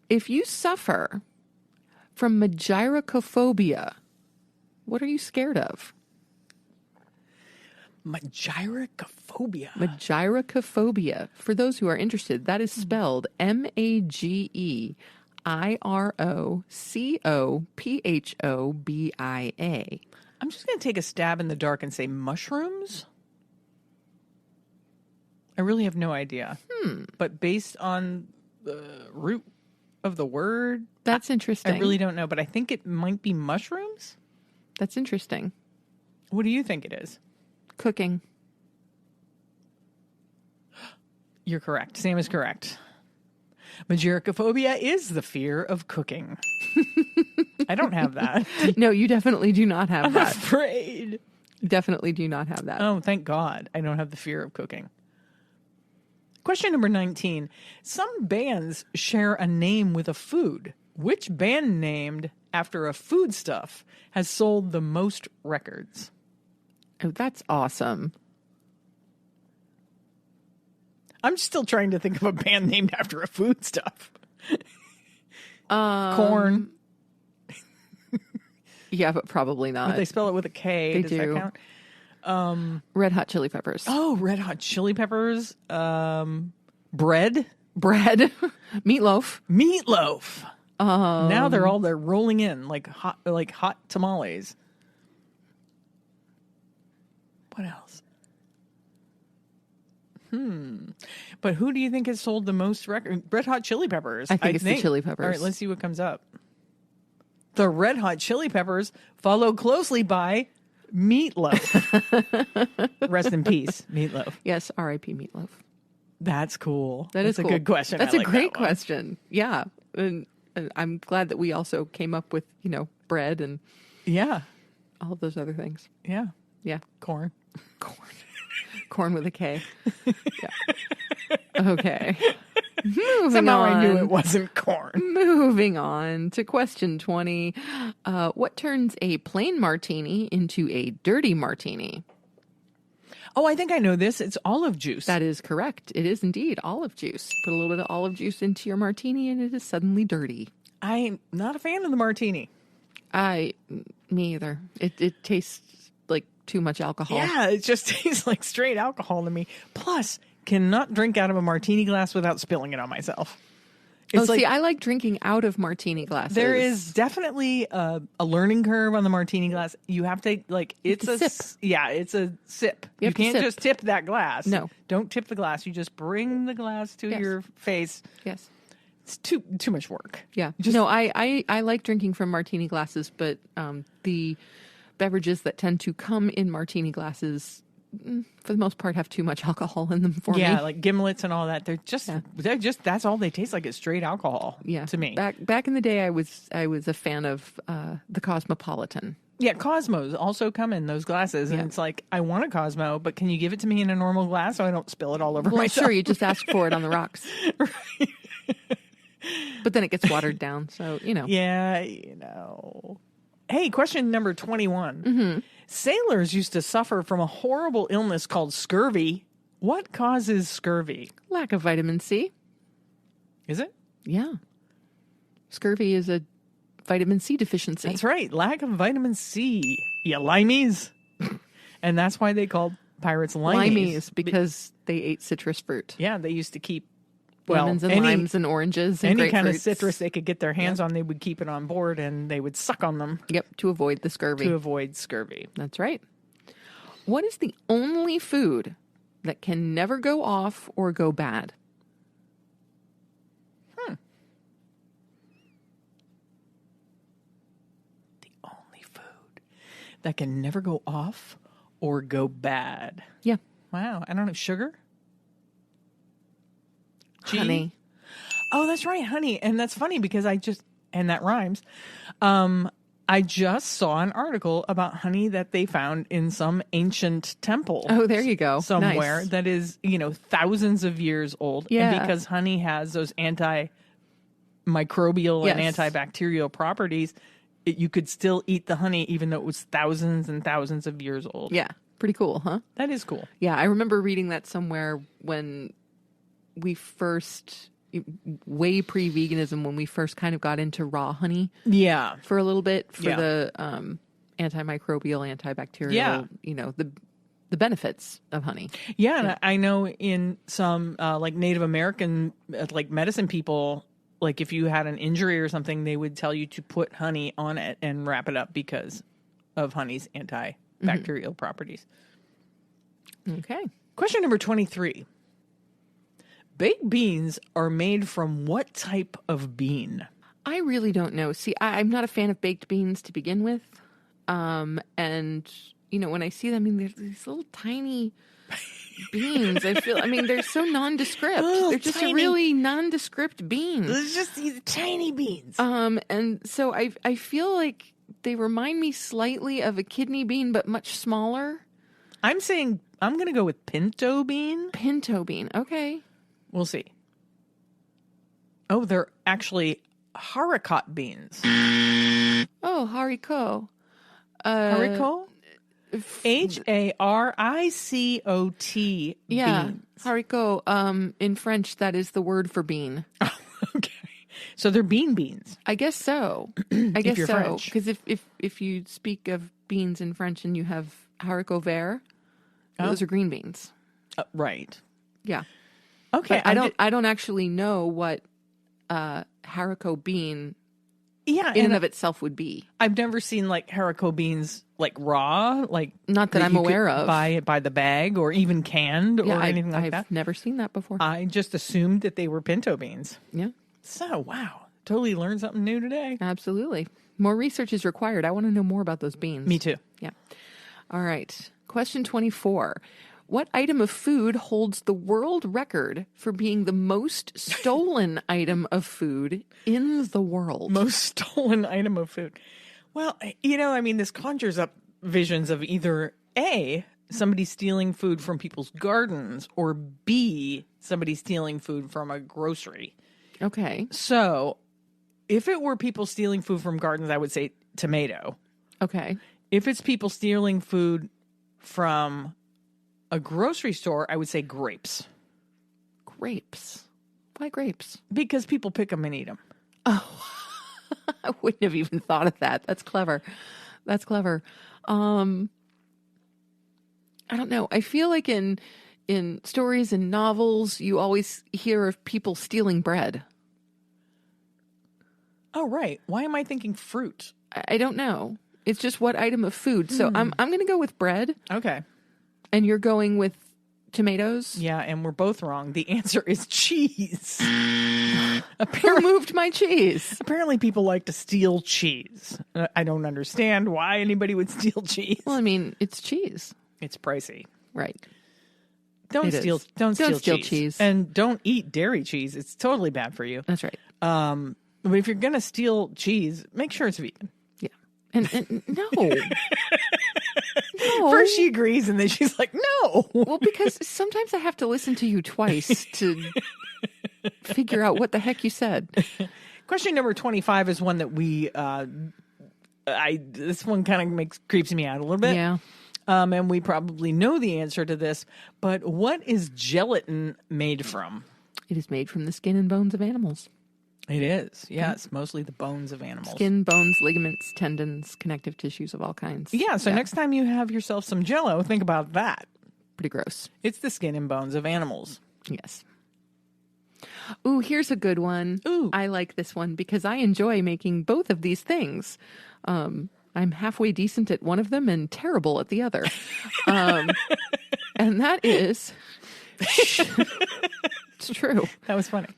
If you suffer from gyrocophobia, what are you scared of? Gyrocophobia. Gyrocophobia. For those who are interested, that is spelled MAGEIROCOPHOBIA. I'm just going to take a stab in the dark and say mushrooms. I really have no idea. But based on the root of the word, That's interesting. I really don't know. But I think it might be mushrooms. That's interesting. What do you think it is? Cooking. You're correct. Sam is correct. Gyrocophobia is the fear of cooking. I don't have that. No, you definitely do not have I'm that. afraid. Definitely do not have that. Oh, thank God. I don't have the fear of cooking. Question number 19. Some bands share a name with a food. Which band named after a foodstuff has sold the most records? Oh, that's awesome. I'm still trying to think of a band named after a foodstuff. Corn. Yeah, but probably not. But they spell it with a K. They Does do. that count? Red Hot Chili Peppers. Oh, Red Hot Chili Peppers. Bread. Bread. Meatloaf. Meatloaf. Now they're rolling in like hot tamales. What else? But who do you think has sold the most record? Red Hot Chili Peppers. I think it's the Chili Peppers. All right, let's see what comes up. The Red Hot Chili Peppers, followed closely by Meatloaf. Rest in peace, Meatloaf. Yes, R.I.P. Meatloaf. That's cool. That's a cool. good question. That's I a like great that one. question. Yeah. And I'm glad that we also came up with, bread and Yeah. all of those other things. Yeah. Yeah. Corn. Corn with a K. Yeah. Okay. Moving Somehow on. I knew it wasn't corn. Moving on to question 20. What turns a plain martini into a dirty martini? Oh, I think I know this. It's olive juice. That is correct. It is indeed olive juice. Put a little bit of olive juice into your martini and it is suddenly dirty. I'm not a fan of the martini. Me either. It tastes like too much alcohol. Yeah, it just tastes like straight alcohol to me. Plus, cannot drink out of a martini glass without spilling it on myself. It's like see, I like drinking out of martini glasses. there is definitely a learning curve on the martini glass. You have to it's a a sip. Yeah, it's a sip. You You have to can't sip. just tip that glass. No. Don't tip the glass. You just bring the glass to Yes. your face. Yes. It's too much work. Yeah. Just- No, I like drinking from martini glasses, but the beverages that tend to come in martini glasses, for the most part, have too much alcohol in them for me. Yeah, like gimlets and all that. They're just that's all they taste like is straight alcohol. Yeah. To me. Back in the day, I was a fan of the Cosmopolitan. Yeah, Cosmos also come in those glasses, and it's like I want a Cosmo, but can you give it to me in a normal glass so I don't spill it all over Well, myself? sure, you just ask for it on the rocks. Right. But then it gets watered down, so, Yeah, Hey, question number 21. Mm-hmm. Sailors used to suffer from a horrible illness called scurvy. What causes scurvy? Lack of vitamin C. Is it? Yeah. Scurvy is a vitamin C deficiency. That's right. Lack of vitamin C. You limeys. And that's why they called pirates limeys. Because they ate citrus fruit. Yeah, they used to keep Lemons and limes and oranges and any kind of grapefruits. citrus they could get their hands on, they would keep it on board and they would suck on them Yep, to avoid the scurvy. to avoid scurvy. That's right. What is the only food that can never go off or go bad? The only food that can never go off or go bad. Yeah. Wow. I don't know. Sugar? Cheese? Honey. Oh, that's right. Honey. And that's funny because and that rhymes. I just saw an article about honey that they found in some ancient temple. Oh, there you go. Somewhere Nice. that is, thousands of years old. Yeah. And because honey has those antimicrobial and Yes. antibacterial properties, you could still eat the honey even though it was thousands and thousands of years old. Yeah. Pretty cool, huh? That is cool. Yeah, I remember reading that somewhere when we first, way pre-veganism, when we first kind of got into raw honey Yeah. for a little bit for Yeah. the antimicrobial, antibacterial, Yeah. the benefits of honey. Yeah, and I know in some like Native American like medicine people, like if you had an injury or something, they would tell you to put honey on it and wrap it up because of honey's antibacterial properties. Okay. Question number 23. Baked beans are made from what type of bean? I really don't know. See, I'm not a fan of baked beans to begin with. And, when I see them, they're these little tiny beans. They're so nondescript. Oh, They're just tiny. a really nondescript bean. It's just these tiny beans. And so I feel like they remind me slightly of a kidney bean, but much smaller. I'm saying I'm going to go with pinto bean. Pinto bean. Okay. We'll see. Oh, they're actually haricot beans. Oh, haricot. Haricot? Haricot Yeah, beans. haricot. In French, that is the word for bean. Okay. So they're beans. I guess so. I guess you're so. French. Because if you speak of beans in French and you have haricot vert, those are green beans. Right. Yeah. Okay. But I don't actually know what haricot bean Yeah. in and of itself would be. I've never seen like haricot beans like raw, like Not that I'm you could aware of. Buy it by the bag or even canned or Yeah, anything like I've that. never seen that before. I just assumed that they were pinto beans. Yeah, So wow, totally learned something new today. absolutely. More research is required. I want to know more about those beans. Me too. Yeah. All right. Question 24. What item of food holds the world record for being the most stolen item of food in the world? Most stolen item of food. Well, this conjures up visions of either A, somebody stealing food from people's gardens, or B, somebody stealing food from a grocery. Okay. So if it were people stealing food from gardens, I would say tomato. Okay. If it's people stealing food from a grocery store, I would say grapes. Grapes. Why grapes? Because people pick them and eat them. I wouldn't have even thought of that. That's clever. That's clever. I don't know. I feel like in stories and novels, you always hear of people stealing bread. Oh, right. Why am I thinking fruit? I don't know. It's just what item of food. So I'm going to go with bread. Okay. And you're going with tomatoes? Yeah, and we're both wrong. The answer is cheese. Who moved my cheese? Apparently people like to steal cheese. I don't understand why anybody would steal cheese. Well, I mean, it's cheese. It's pricey. Right. Don't steal cheese. And don't eat dairy cheese. It's totally bad for you. That's right. But if you're going to steal cheese, make sure it's vegan. Yeah. And no. No. First she agrees and then she's like, no. Well, because sometimes I have to listen to you twice to figure out what the heck you said. Question number 25 is one that we, this one kind of creeps me out a little bit. Yeah. And we probably know the answer to this, but what is gelatin made from? It is made from the skin and bones of animals. It is, yes. Mostly the bones of animals. Skin, bones, ligaments, tendons, connective tissues of all kinds. Yeah, so next time you have yourself some Jell-O, think about that. Pretty gross. It's the skin and bones of animals. Yes. Ooh, here's a good one. Ooh. I like this one because I enjoy making both of these things. I'm halfway decent at one of them and terrible at the other. And that is... It's true. That was funny.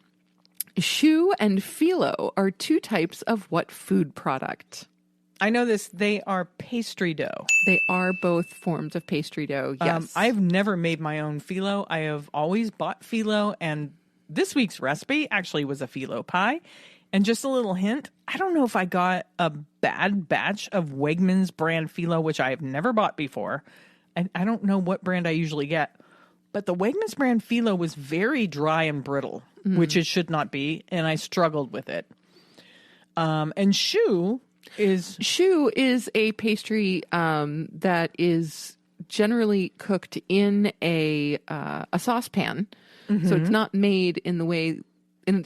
Choux and phyllo are two types of what food product? I know this. They are pastry dough. They are both forms of pastry dough, yes. I've never made my own phyllo. I have always bought phyllo, and this week's recipe actually was a phyllo pie. And just a little hint, I don't know if I got a bad batch of Wegmans brand phyllo, which I have never bought before. And I don't know what brand I usually get. But the Wegmans brand phyllo was very dry and brittle, which it should not be, and I struggled with it. And choux is a pastry that is generally cooked in a saucepan, so it's not made in the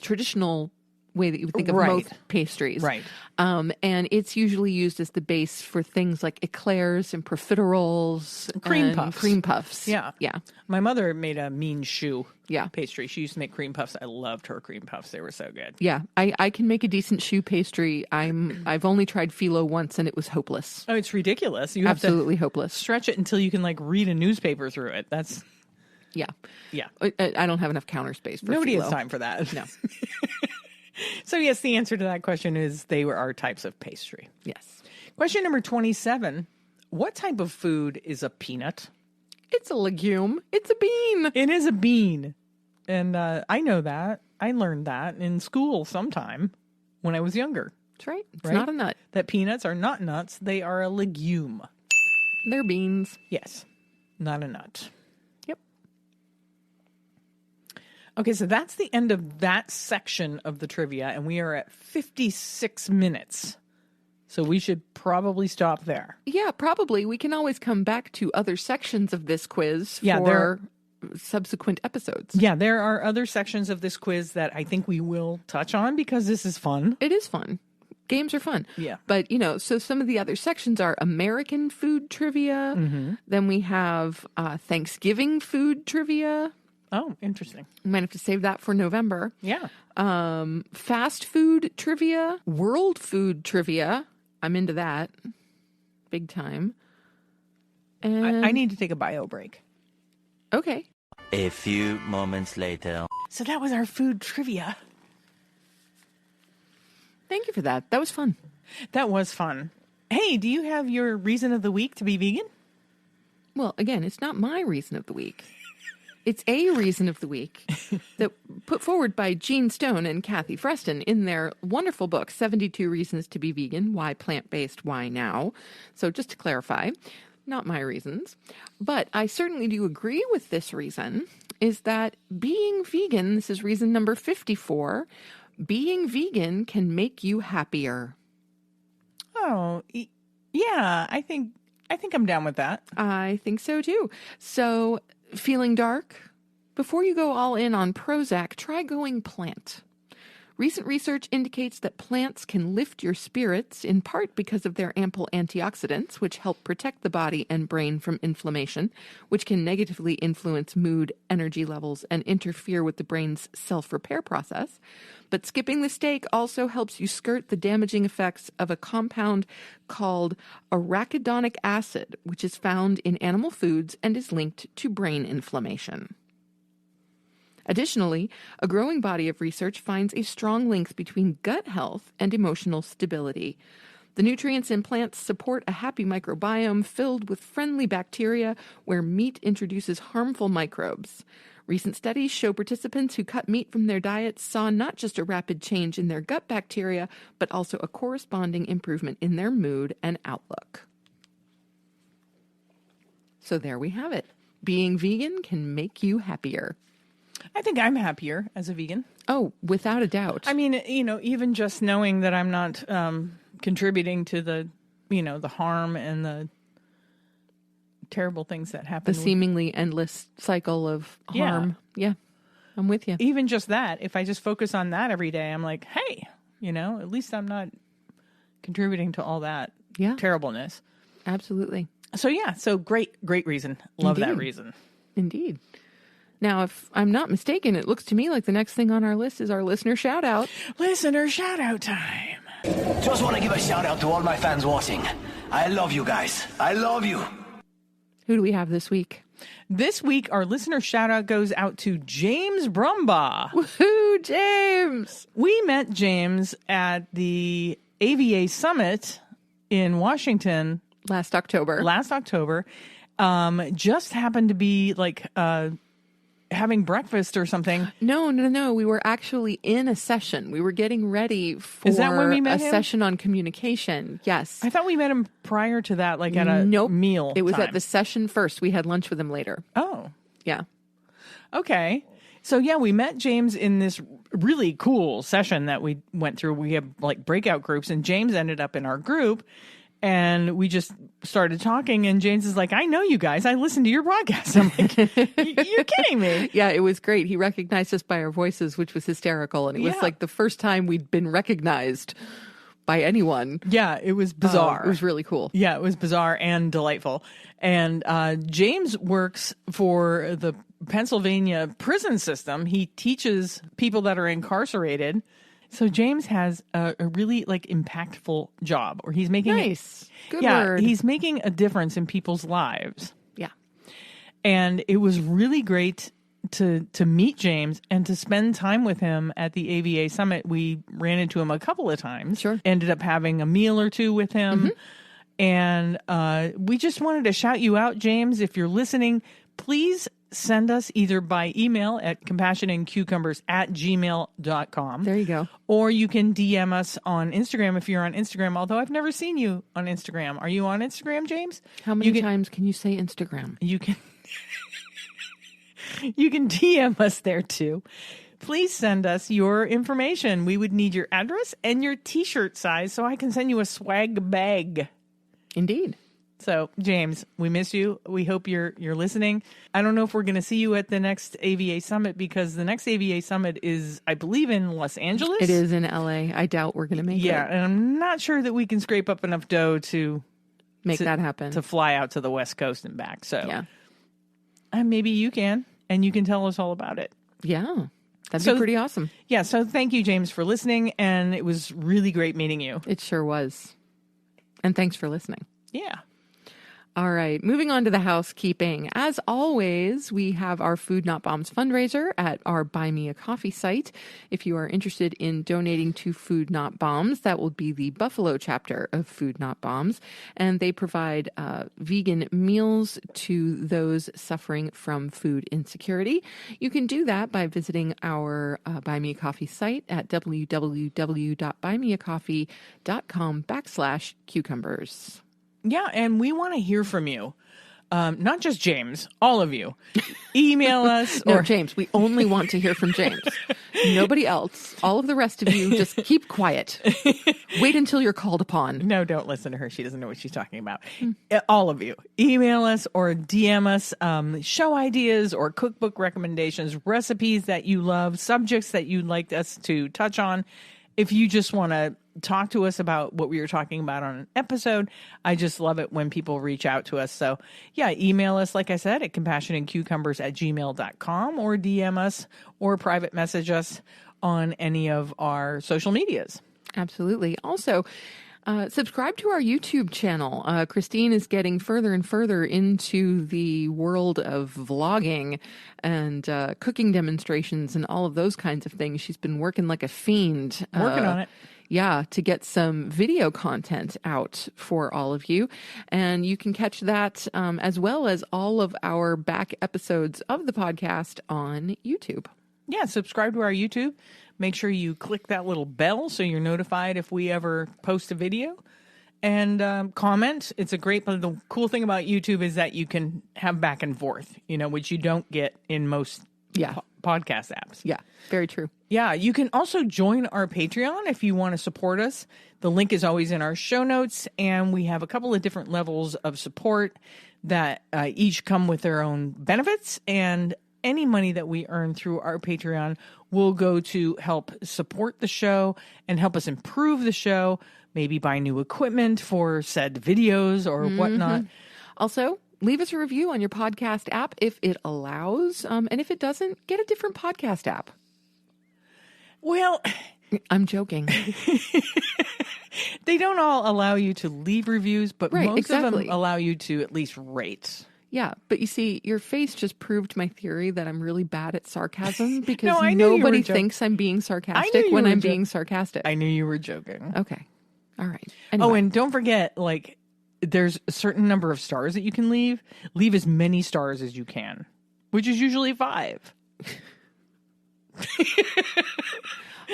traditional way that you would think of most pastries. Right. And it's usually used as the base for things like eclairs and profiteroles. Cream puffs. Cream puffs. Yeah. Yeah. My mother made a mean choux Yeah. pastry. She used to make cream puffs. I loved her cream puffs. They were so good. Yeah. I can make a decent choux pastry. I've only tried phyllo once and it was hopeless. Oh, it's ridiculous. You have Absolutely hopeless. to stretch it until you can read a newspaper through it. That's... Yeah. Yeah. I don't have enough counter space for Nobody phyllo. has time for that. No. So yes, the answer to that question is they are types of pastry. Yes. Question number 27. What type of food is a peanut? It's a legume. It's a bean. It is a bean. And I know that. I learned that in school sometime when I was younger. That's right. It's not a nut. That peanuts are not nuts. They are a legume. They're beans. Yes. Not a nut. Yep. Okay, so that's the end of that section of the trivia, and we are at 56 minutes. So we should probably stop there. Yeah, probably. We can always come back to other sections of this quiz Yeah, for subsequent episodes. Yeah, there are other sections of this quiz that I think we will touch on because this is fun. It is fun. Games are fun. Yeah. But, so some of the other sections are American food trivia. Mm-hmm. Then we have Thanksgiving food trivia. Oh, interesting. We might have to save that for November. Yeah. Fast food trivia. World food trivia. I'm into that. Big time. And I need to take a bio break. Okay. A few moments later. So that was our food trivia. Thank you for that. That was fun. That was fun. Hey, do you have your reason of the week to be vegan? Well, again, it's not my reason of the week. It's a reason of the week that put forward by Gene Stone and Kathy Freston in their wonderful book, 72 Reasons to be Vegan, Why Plant-Based, Why Now? So just to clarify, not my reasons, but I certainly do agree with this reason, is that being vegan, this is reason number 54, being vegan can make you happier. Oh, yeah, I think I'm down with that. I think so too. So, feeling dark? Before you go all in on Prozac, try going plant. Recent research indicates that plants can lift your spirits, in part because of their ample antioxidants, which help protect the body and brain from inflammation, which can negatively influence mood, energy levels, and interfere with the brain's self-repair process. But skipping the steak also helps you skirt the damaging effects of a compound called arachidonic acid, which is found in animal foods and is linked to brain inflammation. Additionally, a growing body of research finds a strong link between gut health and emotional stability. The nutrients in plants support a happy microbiome filled with friendly bacteria where meat introduces harmful microbes. Recent studies show participants who cut meat from their diets saw not just a rapid change in their gut bacteria, but also a corresponding improvement in their mood and outlook. So there we have it. Being vegan can make you happier. I think I'm happier as a vegan. Oh, without a doubt. I mean, even just knowing that I'm not contributing to the harm and the terrible things that happen. The seemingly endless cycle of harm. Yeah, I'm with you. Even just that, if I just focus on that every day, I'm like, hey, at least I'm not contributing to all that terribleness. Absolutely. So great reason. Love Indeed. that reason. Indeed. Now, if I'm not mistaken, it looks to me like the next thing on our list is our listener shout out. Listener shout out time. Just want to give a shout out to all my fans watching. I love you guys. I love you. Who do we have this week? This week, our listener shout out goes out to James Brumbaugh. Woohoo, James! We met James at the AVA Summit in Washington last October. Just happened to be having breakfast or something. No. We were actually in a session. We were getting ready for Is that when we met him? Session on communication. Yes. I thought we met him prior to that, at a meal. It was time. at the session first. We had lunch with him later. Oh. Yeah. Okay. So we met James in this really cool session that we went through. We have breakout groups, and James ended up in our group. And we just started talking, and James is like, I know you guys. I listen to your podcast. I'm like, you're kidding me. Yeah, it was great. He recognized us by our voices, which was hysterical. And it was the first time we'd been recognized by anyone. Yeah, it was bizarre. It was really cool. Yeah, it was bizarre and delightful. And James works for the Pennsylvania prison system. He teaches people that are incarcerated. So James has a really impactful job, or he's making nice. Good word. He's making a difference in people's lives. Yeah. And it was really great to meet James and to spend time with him at the AVA Summit. We ran into him a couple of times. Sure. Ended up having a meal or two with him. Mm-hmm. And we just wanted to shout you out, James. If you're listening, please send us either by email at compassionandcucumbers@gmail.com. There you go. Or you can DM us on Instagram if you're on Instagram, although I've never seen you on Instagram. Are you on Instagram, James? How many times can you say Instagram? You can you can DM us there too. Please send us your information. We would need your address and your t-shirt size so I can send you a swag bag. Indeed. So, James, we miss you. We hope you're listening. I don't know if we're going to see you at the next AVA Summit, because the next AVA Summit is, I believe, in Los Angeles. It is in LA. I doubt we're going to make it. Yeah, and I'm not sure that we can scrape up enough dough to make that happen. To fly out to the West Coast and back. So, yeah. Maybe you can, and you can tell us all about it. Yeah. That'd be pretty awesome. Yeah, so thank you, James, for listening, and it was really great meeting you. It sure was. And thanks for listening. Yeah. All right, moving on to the housekeeping. As always, we have our Food Not Bombs fundraiser at our Buy Me a Coffee site. If you are interested in donating to Food Not Bombs, that will be the Buffalo chapter of Food Not Bombs, and they provide vegan meals to those suffering from food insecurity. You can do that by visiting our Buy Me a Coffee site at www.buymeacoffee.com/cucumbers. Yeah, and we want to hear from you. not just James, all of you, email us. No, James, we only want to hear from James. Nobody else. All of the rest of you, just keep quiet. Wait until you're called upon. No, don't listen to her. She doesn't know what she's talking about. All of you, email us or DM us show ideas or cookbook recommendations, recipes that you love, subjects that you'd like us to touch on. If you just want to talk to us about what we were talking about on an episode, I just love it when people reach out to us. So yeah, email us, like I said, at compassionandcucumbers@gmail.com, or DM us or private message us on any of our social medias. Absolutely. Also, subscribe to our YouTube channel. Christine is getting further and further into the world of vlogging and cooking demonstrations and all of those kinds of things. She's been working like a fiend. Working on it. Yeah, to get some video content out for all of you. And you can catch that as well as all of our back episodes of the podcast on YouTube. Yeah, subscribe to our YouTube. Make sure you click that little bell so you're notified if we ever post a video. And comment. It's a great, but the cool thing about YouTube is that you can have back and forth, which you don't get in most podcast apps. Yeah, very true. Yeah, you can also join our Patreon if you want to support us. The link is always in our show notes, and we have a couple of different levels of support that each come with their own benefits, and any money that we earn through our Patreon will go to help support the show and help us improve the show, maybe buy new equipment for said videos or whatnot. Also, leave us a review on your podcast app if it allows. And if it doesn't, get a different podcast app. Well, I'm joking. They don't all allow you to leave reviews, but most of them exactly. allow you to at least rate. Yeah, but you see, your face just proved my theory that I'm really bad at sarcasm because No, I knew you were nobody joking. thinks I'm being I sarcastic knew you when were I'm jo- being sarcastic. I knew you were joking. Okay. All right. Oh, Anyway. and don't forget, there's a certain number of stars that you can leave. Leave as many stars as you can, which is usually 5.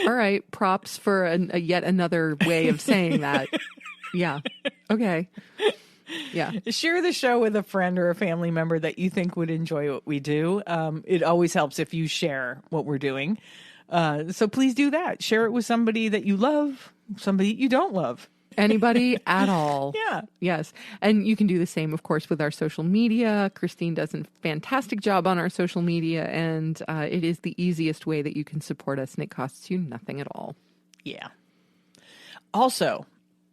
All right. Props for a yet another way of saying that. Yeah. Okay. Yeah. Share the show with a friend or a family member that you think would enjoy what we do. It always helps if you share what we're doing. So please do that. Share it with somebody that you love, somebody you don't love. Anybody at all. Yeah. Yes. And you can do the same, of course, with our social media. Christine does a fantastic job on our social media, and it is the easiest way that you can support us, and it costs you nothing at all. Yeah. Also,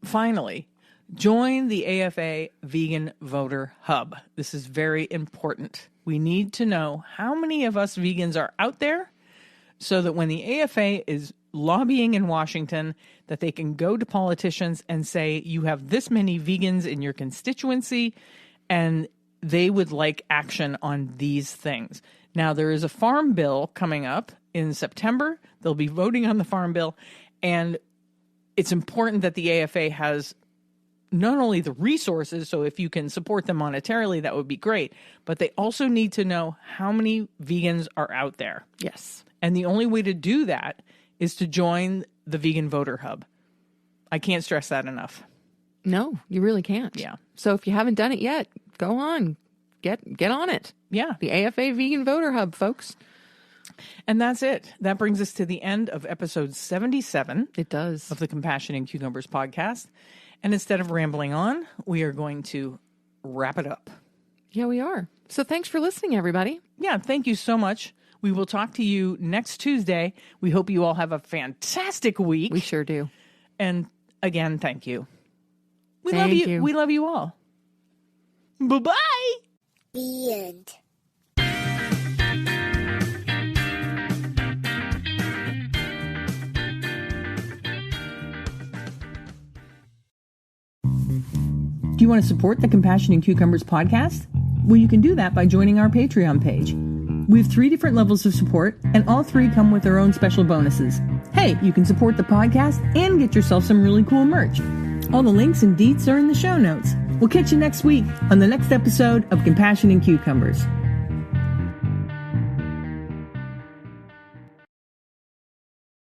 finally, join the AFA Vegan Voter Hub. This is very important. We need to know how many of us vegans are out there so that when the AFA is lobbying in Washington, that they can go to politicians and say, you have this many vegans in your constituency, and they would like action on these things. Now, there is a farm bill coming up in September. They'll be voting on the farm bill, and it's important that the AFA has not only the resources, so if you can support them monetarily, that would be great, but they also need to know how many vegans are out there. Yes. And the only way to do that is to join the Vegan Voter Hub. I can't stress that enough. No, you really can't. Yeah. So if you haven't done it yet, go on. Get on it. Yeah. The AFA Vegan Voter Hub, folks. And that's it. That brings us to the end of episode 77 It does. of the Compassion and Cucumbers podcast. And instead of rambling on, we are going to wrap it up. Yeah, we are. So thanks for listening, everybody. Yeah, thank you so much. We will talk to you next Tuesday. We hope you all have a fantastic week. We sure do. And again, thank you. We Thank love you. you. We love you all. Bye-bye. The end. Do you want to support the Compassion and Cucumbers podcast? Well, you can do that by joining our Patreon page. We have 3 different levels of support, and all 3 come with their own special bonuses. Hey, you can support the podcast and get yourself some really cool merch. All the links and deets are in the show notes. We'll catch you next week on the next episode of Compassion and Cucumbers.